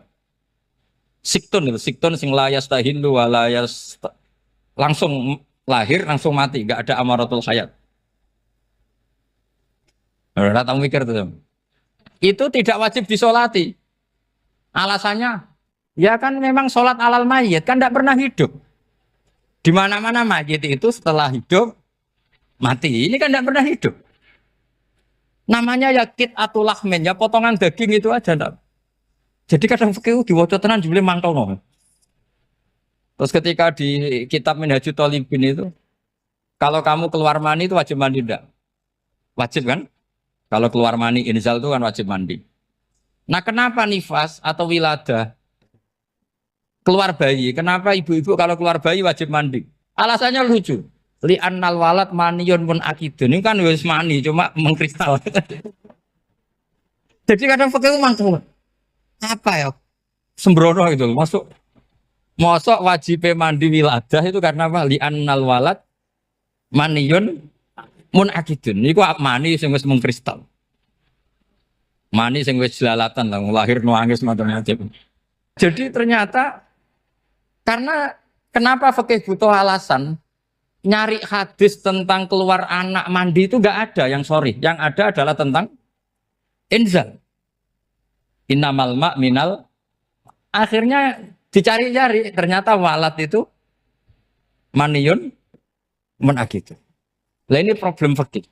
Siktun sing layas tahilu walayas langsung lahir langsung mati, nggak ada amaratul hayat. Udah tahu mikir tuh. Itu tidak wajib disolati. Alasannya, ya kan memang sholat alal mayit kan tidak pernah hidup. Di mana-mana mayit itu setelah hidup mati. Ini kan tidak pernah hidup. Namanya ya qit'atul lahmin, ya potongan daging itu aja enggak. Jadi kadang fikih diwaca tenan jebule mangkel no. Terus ketika di kitab Minhajul Thalibin itu kalau kamu keluar mani itu wajib mandi enggak? Wajib kan? Kalau keluar mani inzal itu kan wajib mandi. Nah, kenapa nifas atau wiladah keluar bayi? Kenapa ibu-ibu kalau keluar bayi wajib mandi? Alasannya lucu. Li'annal walad maniyun pun akidun. Ini kan wis mani cuma mengkristal. Jadi kadang fikih mangkel. Apa ya? Sembrono gitu. Masuk wajib mandi wiladah itu karena apa? Li'annal walad maniyun mun akidun. Niku mani sing wis mengkristal. Mani sing wis jelalatan lah lahir nangis macam-macam. Jadi ternyata karena kenapa fikih butuh alasan? Nyari hadis tentang keluar anak mandi itu enggak ada yang sorry. Yang ada adalah tentang inzal. Innamal ma' minal. Akhirnya dicari-cari ternyata walad itu maniyun menakitu. Nah ini problem fikih.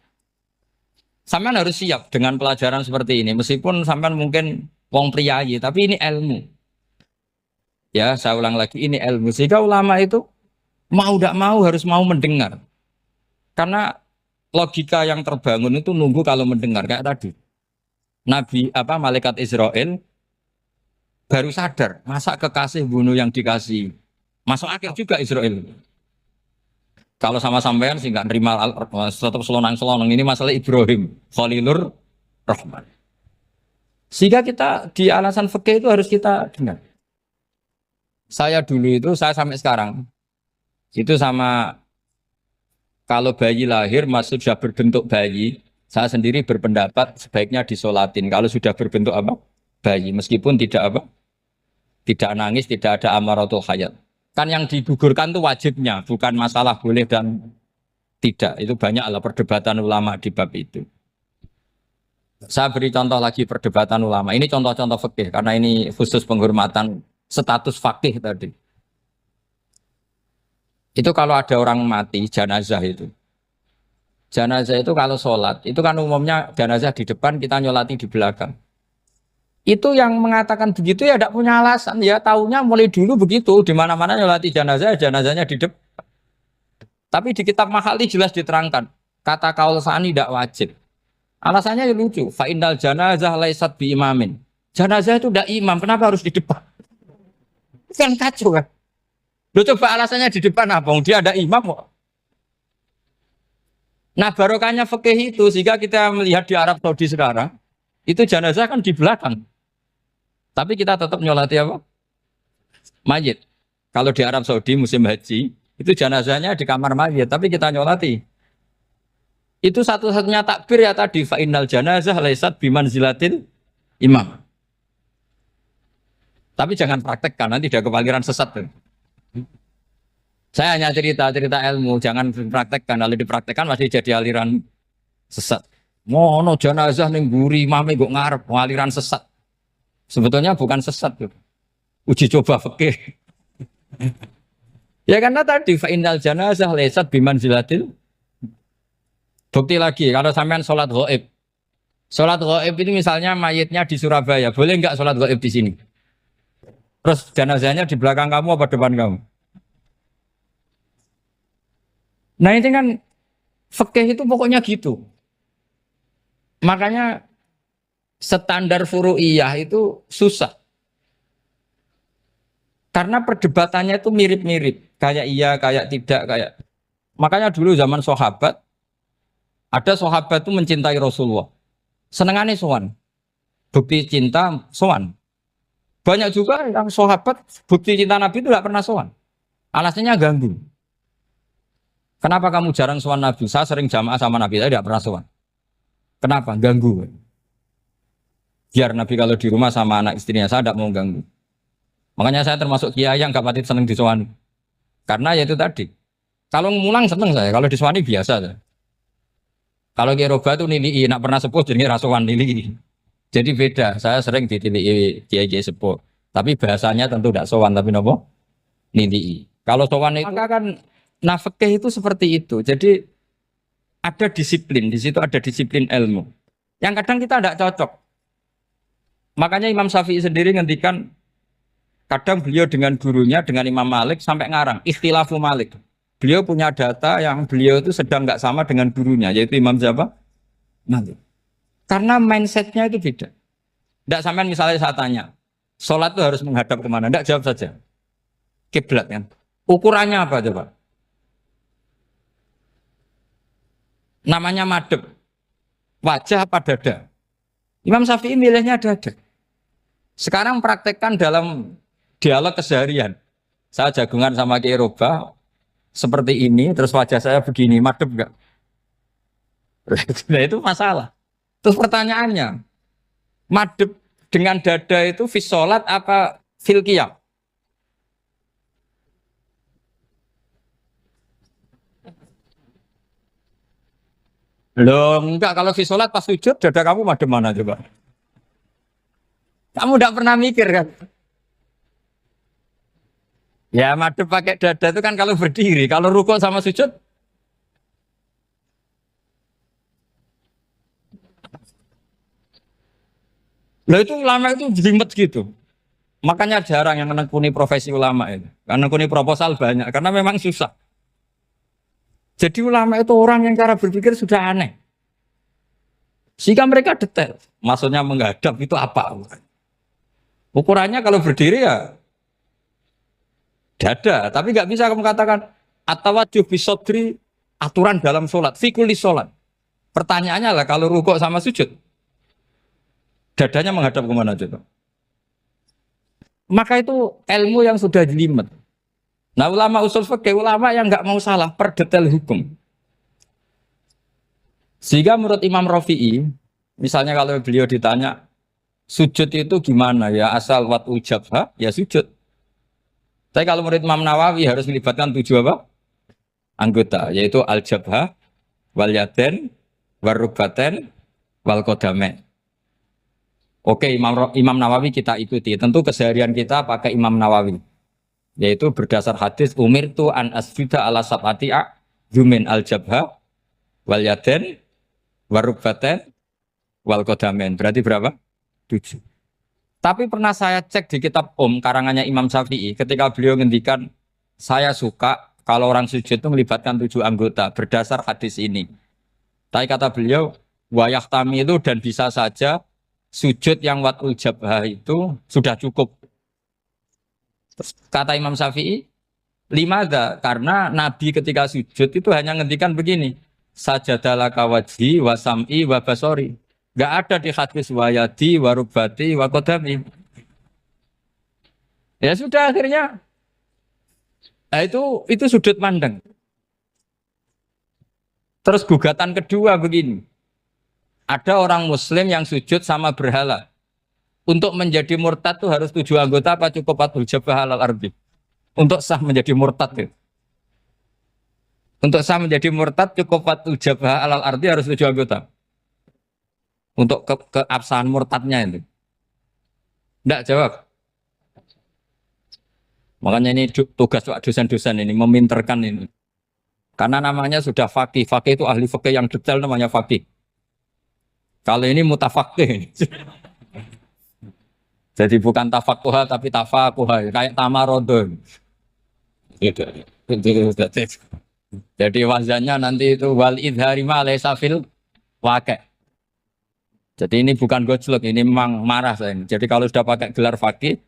Sampean harus siap dengan pelajaran seperti ini. Meskipun sampean mungkin wong priayi, tapi ini ilmu. Ya, saya ulang lagi ini ilmu. Sehingga ulama itu mau tidak mau harus mau mendengar. Karena logika yang terbangun itu nunggu kalau mendengar kayak tadi. Nabi malaikat Israel baru sadar, masa kekasih bunuh yang dikasih. Masuk akhir juga Israel. Kalau sama sampean sih nggak nerima tetap selonang-selonang ini masalah Ibrahim, Khalilur Rahman. Sehingga kita di alasan fikih itu harus kita dengar. Saya dulu itu saya sampai sekarang itu sama kalau bayi lahir masih sudah berbentuk bayi, saya sendiri berpendapat sebaiknya disolatin. Kalau sudah berbentuk bayi, meskipun tidak nangis, tidak ada amaratul hayat. Kan yang digugurkan itu wajibnya, bukan masalah boleh dan tidak. Itu banyaklah perdebatan ulama di bab itu. Saya beri contoh lagi perdebatan ulama. Ini contoh-contoh fikih karena ini khusus penghormatan status fakih tadi. Itu kalau ada orang mati, jenazah itu. Jenazah itu kalau sholat, itu kan umumnya jenazah di depan, kita nyolati di belakang. Itu yang mengatakan begitu ya tidak punya alasan. Ya taunya mulai dulu begitu, di mana-mana nyolati jenazah, jenazahnya di depan. Tapi di kitab Mahalli jelas diterangkan, kata kaul sani tidak wajib. Alasannya lucu, fa'innal janazah laisat bi imamin. Jenazah itu tidak imam, kenapa harus di depan? Kan kacau kan? Loh coba alasannya di depan apa? Dia ada imam kok. Nah barokahnya fikih itu sehingga kita melihat di Arab Saudi sekarang itu jenazah kan di belakang. Tapi kita tetap nyolati apa? Mayit. Kalau di Arab Saudi musim haji itu jenazahnya di kamar mayit, tapi kita nyolati. Itu satu-satunya takbir ya tadi fa'innal janazah laisat bimanzilatil imam. Tapi jangan praktekkan nanti ada kepaliran sesat. Saya hanya cerita ilmu, jangan dipraktekkan. Kalau dipraktekkan masih jadi aliran sesat. Mono jenazah ning mburi mame kok ngarep aliran sesat. Sebetulnya bukan sesat tuh. Uji coba fikih. Ya karena tadi fa innal janazah laysat bimanzilatil. Bukti lagi kalau sampean sholat gaib. Sholat gaib itu misalnya mayitnya di Surabaya, boleh nggak sholat gaib di sini? Terus jenazahnya di belakang kamu apa depan kamu? Nah ini kan fikih itu pokoknya gitu. Makanya standar furu'iyah itu susah. Karena perdebatannya itu mirip-mirip. Kayak iya, kayak tidak, kayak. Makanya dulu zaman sahabat, ada sahabat itu mencintai Rasulullah. Senengannya sowan. Bukti cinta sowan. Banyak juga yang sahabat bukti cinta Nabi itu tidak pernah sowan. Alasannya ganggu. Kenapa kamu jarang sowan Nabi? Saya sering jamaah sama Nabi, saya tidak pernah sowan. Kenapa? Ganggu. Biar Nabi kalau di rumah sama anak istrinya, saya tidak mau ganggu. Makanya saya termasuk kiai yang gak pati seneng disowani. Karena ya itu tadi. Kalau ngulang seneng saya, kalau disowani biasa saya. Kalau kiroba itu nilai, nak pernah sepuh jadi rasuan nilai. Jadi beda, saya sering ditilii kiai sepuh. Tapi bahasanya tentu tidak sowan, tapi nopo nilai. Kalau sowan itu maka kan nafkah itu seperti itu. Jadi ada disiplin, di situ ada disiplin ilmu. Yang kadang kita tidak cocok. Makanya Imam Syafi'i sendiri ngendikan, kadang beliau dengan gurunya, dengan Imam Malik sampai ngarang, ikhtilafu Malik. Beliau punya data yang beliau itu sedang nggak sama dengan gurunya, yaitu Imam siapa? Malik. Karena mindsetnya itu beda. Tidak sampai misalnya saya tanya, sholat itu harus menghadap kemana? Tidak, jawab saja. Kiblat kan. Ukurannya apa coba? Namanya madhep. Wajah apa dada? Imam Syafi'i milihnya dada. Sekarang praktekkan dalam dialog keseharian. Saya jagungan sama Kiai Roba seperti ini, terus wajah saya begini, madhep enggak? Nah itu masalah. Terus pertanyaannya, madhep dengan dada itu fis sholat apa fil qiyam? Loh enggak, kalau fis sholat pas sujud dada kamu madhep mana coba? Kamu enggak pernah mikir kan? Ya madhep pakai dada itu kan kalau berdiri, kalau rukuk sama sujud. Loh itu ulama itu jelimet gitu. Makanya jarang yang menekuni profesi ulama itu. Karena menekuni proposal banyak, karena memang susah. Jadi ulama itu orang yang cara berpikir sudah aneh. Sehingga mereka detail. Maksudnya menghadap itu apa? Ukurannya kalau berdiri ya dada. Tapi nggak bisa kamu katakan atawajjuh bisodri aturan dalam sholat. Fikuli sholat. Pertanyaannya lah kalau rukuk sama sujud. Dadanya menghadap kemana coba? Maka itu ilmu yang sudah jelimet. Nah ulama usul fikih, ulama yang nggak mau salah per detail hukum. Sehingga menurut Imam Rafi'i, misalnya kalau beliau ditanya, sujud itu gimana ya, asal wat ujabha, ya sujud. Tapi kalau menurut Imam Nawawi harus melibatkan 7 apa? Anggota, yaitu al-jabha, wal yaden, wal rubaten, wal qadamen. Oke, Imam Nawawi kita ikuti. Tentu keseharian kita pakai Imam Nawawi. Yaitu berdasar hadis umirtu an asjuda ala sab'ati yumin al-jabha wal yaden warubaten wal qadamen. Berarti berapa? 7. Tapi pernah saya cek di kitab karangannya Imam Syafi'i ketika beliau ngendikan saya suka kalau orang sujud itu melibatkan 7 anggota berdasar hadis ini. Tapi kata beliau wayahtami itu dan bisa saja sujud yang watul jabhah itu sudah cukup. Kata Imam Syafi'i, limada, karena Nabi ketika sujud itu hanya ngendikan begini, sajadalaka wajhi wa sam'i wa basori. Gak ada di hadis wayadi wa rubati wa qadami. Ya sudah akhirnya. Nah, itu sudut pandang. Terus gugatan kedua begini. Ada orang muslim yang sujud sama berhala. Untuk menjadi murtad itu harus 7 anggota apa cukup atul jabah halal ardi. Untuk sah menjadi murtad itu. Untuk sah menjadi murtad cukup fatu jabah alal arti harus 7 anggota. Untuk keabsahan murtadnya itu. Enggak jawab. Makanya ini tugas dosen-dosen ini meminterkan ini. Karena namanya sudah faqih. Faqih itu ahli fikih yang detail namanya faqih. Kalau ini mutafaqih. Jadi bukan tafakuha tapi tafakuha. Kayak tamarodon. Gitu. Jadi wazannya nanti itu wal idhari ma laysa fil waqi'. Jadi ini bukan gojlok, ini memang marah saya ini. Jadi kalau sudah pakai gelar fakih,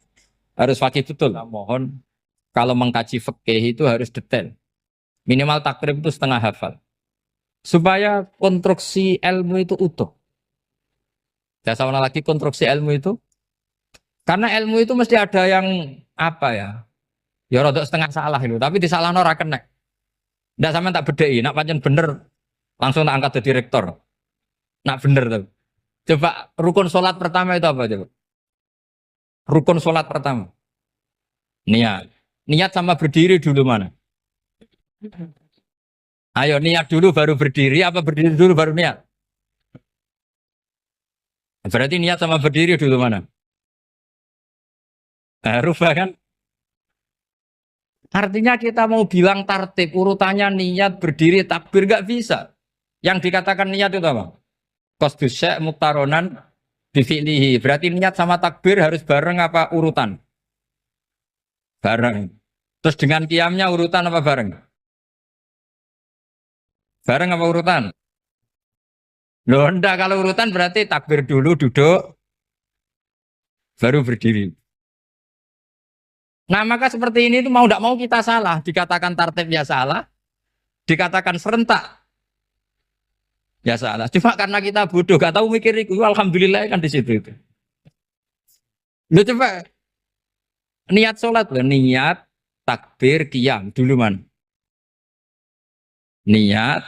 harus fakih betul. Nah, mohon kalau mengkaji fikih itu harus detail. Minimal takrib itu setengah hafal. Supaya konstruksi ilmu itu utuh. Saya sama lagi konstruksi ilmu itu. Karena ilmu itu mesti ada yang apa ya? Ya rodok setengah salah itu, tapi disalahno ora kena. Ndak sampean tak bedheki, nak pancen bener langsung tak angkat jadi direktur. Nak bener tuh. Coba rukun sholat pertama itu apa coba? Rukun sholat pertama. Niat. Niat sama berdiri dulu mana? Ayo niat dulu baru berdiri, apa berdiri dulu baru niat? Berarti niat sama berdiri dulu mana? Rubah kan? Artinya kita mau bilang tartib, urutannya niat, berdiri, takbir gak bisa. Yang dikatakan niat itu apa? Qasdus syai' muktaronan bifi'lihi. Berarti niat sama takbir harus bareng apa urutan? Bareng. Terus dengan qiyamnya urutan apa bareng? Bareng apa urutan? Loh enggak, kalau urutan berarti takbir dulu duduk baru berdiri. Nah maka seperti ini itu mau tidak mau kita salah. Dikatakan tartibnya salah, dikatakan serentak ya salah. Cuma karena kita bodoh, gak tahu mikir itu. Alhamdulillah kan di situ itu. Lu coba niat sholat loh, niat takbir qiyam dulu man. Niat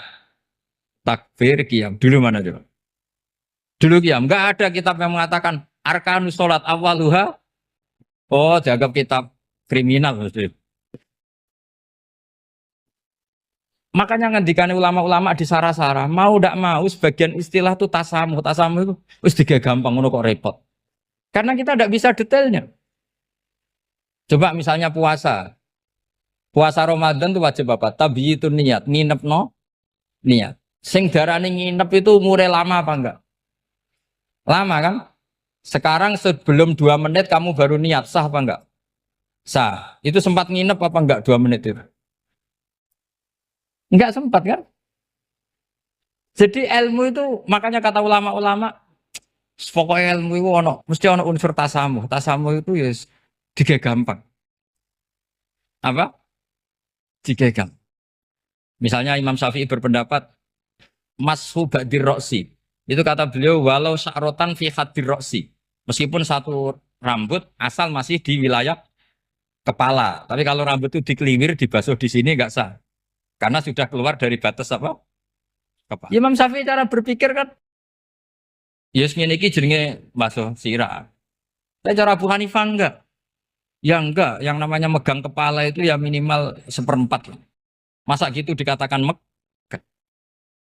takbir qiyam dulu mana coba? Dulu qiyam. Enggak ada kitab yang mengatakan arkanus sholat awaluha. Oh, dianggap kitab kriminal maksudnya. Makanya ngendikane ulama-ulama di Sarah-Sarah, mau tidak mau sebagian istilah itu tasamuh. Tasamuh itu wis digawe gampang ngono kok repot. Karena kita tidak bisa detailnya. Coba misalnya puasa. Puasa Ramadan itu wajib apa? Tabiitun niat, nginep no niat. Sing darane nginep itu umure lama apa enggak? Lama kan? Sekarang sebelum 2 menit kamu baru niat, sah apa enggak? Sah. Itu sempat nginep apa enggak 2 menit itu? Enggak sempat kan? Jadi ilmu itu makanya kata ulama-ulama pokoknya ilmu itu mesti ono unsur tasamuh. Tasamuh itu ya digawe gampang. Apa? Digawe gampang. Misalnya Imam Syafi'i berpendapat mashu ba'dir roksi. Itu kata beliau walau sya'rotan fi hadir roksi. Meskipun satu rambut asal masih di wilayah kepala. Tapi kalau rambut itu dikeliwir, dibasuh di sini enggak sah. Karena sudah keluar dari batas apa? Kepala. Imam Syafi'i cara berpikir kan yes ngene iki jenenge basuh sirah. Tapi cara Abu Hanifah enggak. Ya enggak, yang namanya megang kepala itu ya minimal 1/4. Masa gitu dikatakan megang.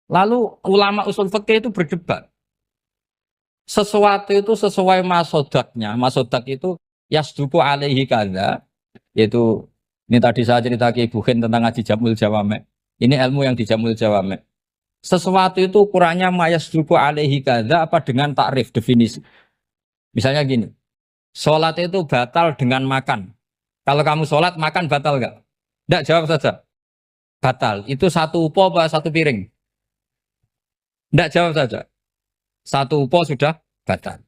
Lalu ulama usul fikih itu berdebat. Sesuatu itu sesuai masodaknya. Masodak itu yasduku alaihi kadza, yaitu ini tadi saya cerita ke Ibu Khen tentang ngaji Jamul Jawame. Ini ilmu yang di Jamul Jawame. Sesuatu itu ukurannya mayasduku alaihi kadza apa dengan takrif definisi. Misalnya gini, sholat itu batal dengan makan. Kalau kamu sholat makan batal enggak? Enggak, jawab saja. Batal. Itu satu upo apa satu piring? Enggak, jawab saja. Satu upo sudah batal.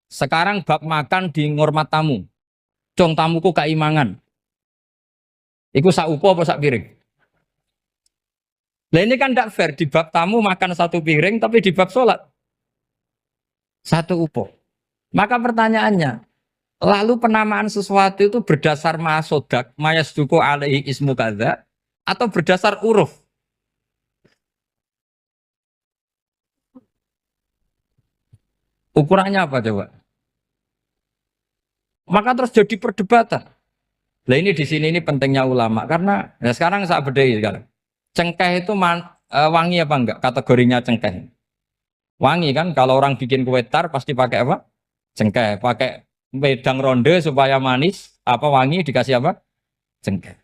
Sekarang bab makan di ngormat tamu. Cong tamuku kaimangan. Iku sak upo apa sak piring? Nah ini kan tidak fair. Di bab tamu makan satu piring, tapi di bab sholat satu upo. Maka pertanyaannya, lalu penamaan sesuatu itu berdasar masodak, mayasduku alaihi ismu kadza, atau berdasar uruf? Ukurannya apa coba? Maka terus jadi perdebatan. Nah ini di sini ini pentingnya ulama karena sekarang saya bedai sekarang. Cengkeh itu wangi apa enggak? Kategorinya cengkeh. Wangi kan? Kalau orang bikin kue tar pasti pakai apa? Cengkeh. Pakai wedang ronde supaya manis. Apa wangi dikasih apa? Cengkeh.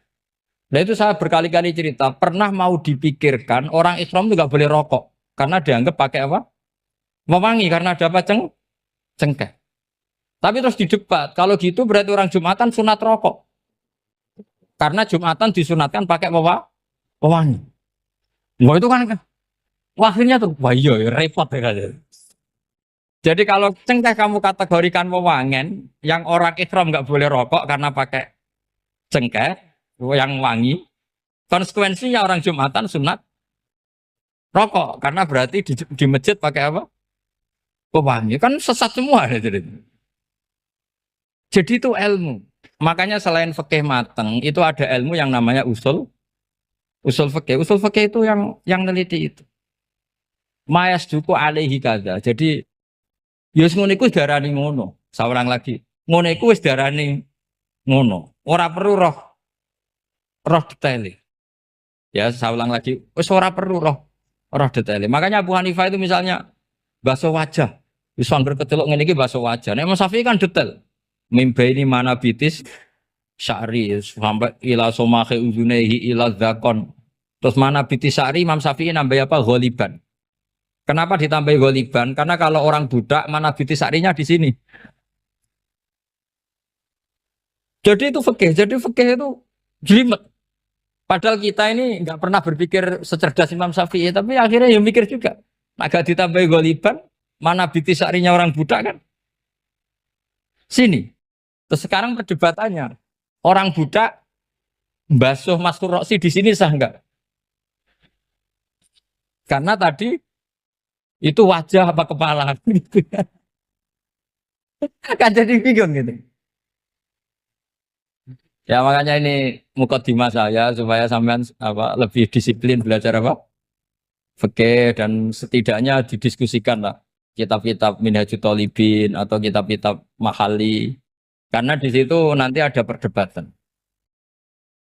Nah itu saya berkali-kali cerita. Pernah mau dipikirkan orang Islam juga boleh rokok. Karena dianggap pakai apa? Mewangi karena ada apa? Cengkeh. Tapi terus didebat. Kalau gitu berarti orang Jumatan sunat rokok. Karena Jumatan disunatkan pakai pewangi. Wah itu kan akhirnya tuh, wah iya ya, repot ya kan. Jadi kalau cengkeh kamu kategorikan wewangen, yang orang Islam nggak boleh rokok karena pakai cengkeh yang wangi, konsekuensinya orang Jumatan sunat rokok karena berarti di masjid pakai apa? Pewangi. Kan sesat semua ya, jadi itu ilmu. Makanya selain fikih mateng, itu ada ilmu yang namanya usul fikih. Usul fikih itu yang neliti itu. Mayas duku alaihi kada. Jadi yus ngono iku darani ngono. Saurang lagi. Ngono iku wis darani ngono. Ora perlu roh detail. Ya, saya ulang lagi. Wis ora perlu roh detail. Makanya Abu Hanifah itu misalnya basuh wajah. Wis angger kecelok ngene iki basuh wajah. Nek Imam Syafi'i kan detail. Mimba ini mana bitis syari sampai ila somahe uzunehi ila zakon. Terus mana bitis syari Imam Syafi'i nambah apa? Ghaliban. Kenapa ditambah ghaliban? Karena kalau orang budak mana bitis syarinya di sini. Jadi itu fikih. Jadi fikih itu jelimet. Padahal kita ini nggak pernah berpikir secerdas Imam Syafi'i, tapi akhirnya ya mikir juga. Agak ditambah ghaliban, mana bitis syarinya orang budak kan? Sini. Terus sekarang perdebatannya, orang budak basuh Mastur Roksi di sini sah enggak? Karena tadi itu wajah apa kepala gitu. Kan jadi bingung gitu. Ya makanya ini mukadimah saya supaya sampean apa lebih disiplin belajar apa? Fikih dan setidaknya didiskusikan lah kitab-kitab Minhajut Thalibin atau kitab-kitab Mahali. Karena di situ nanti ada perdebatan.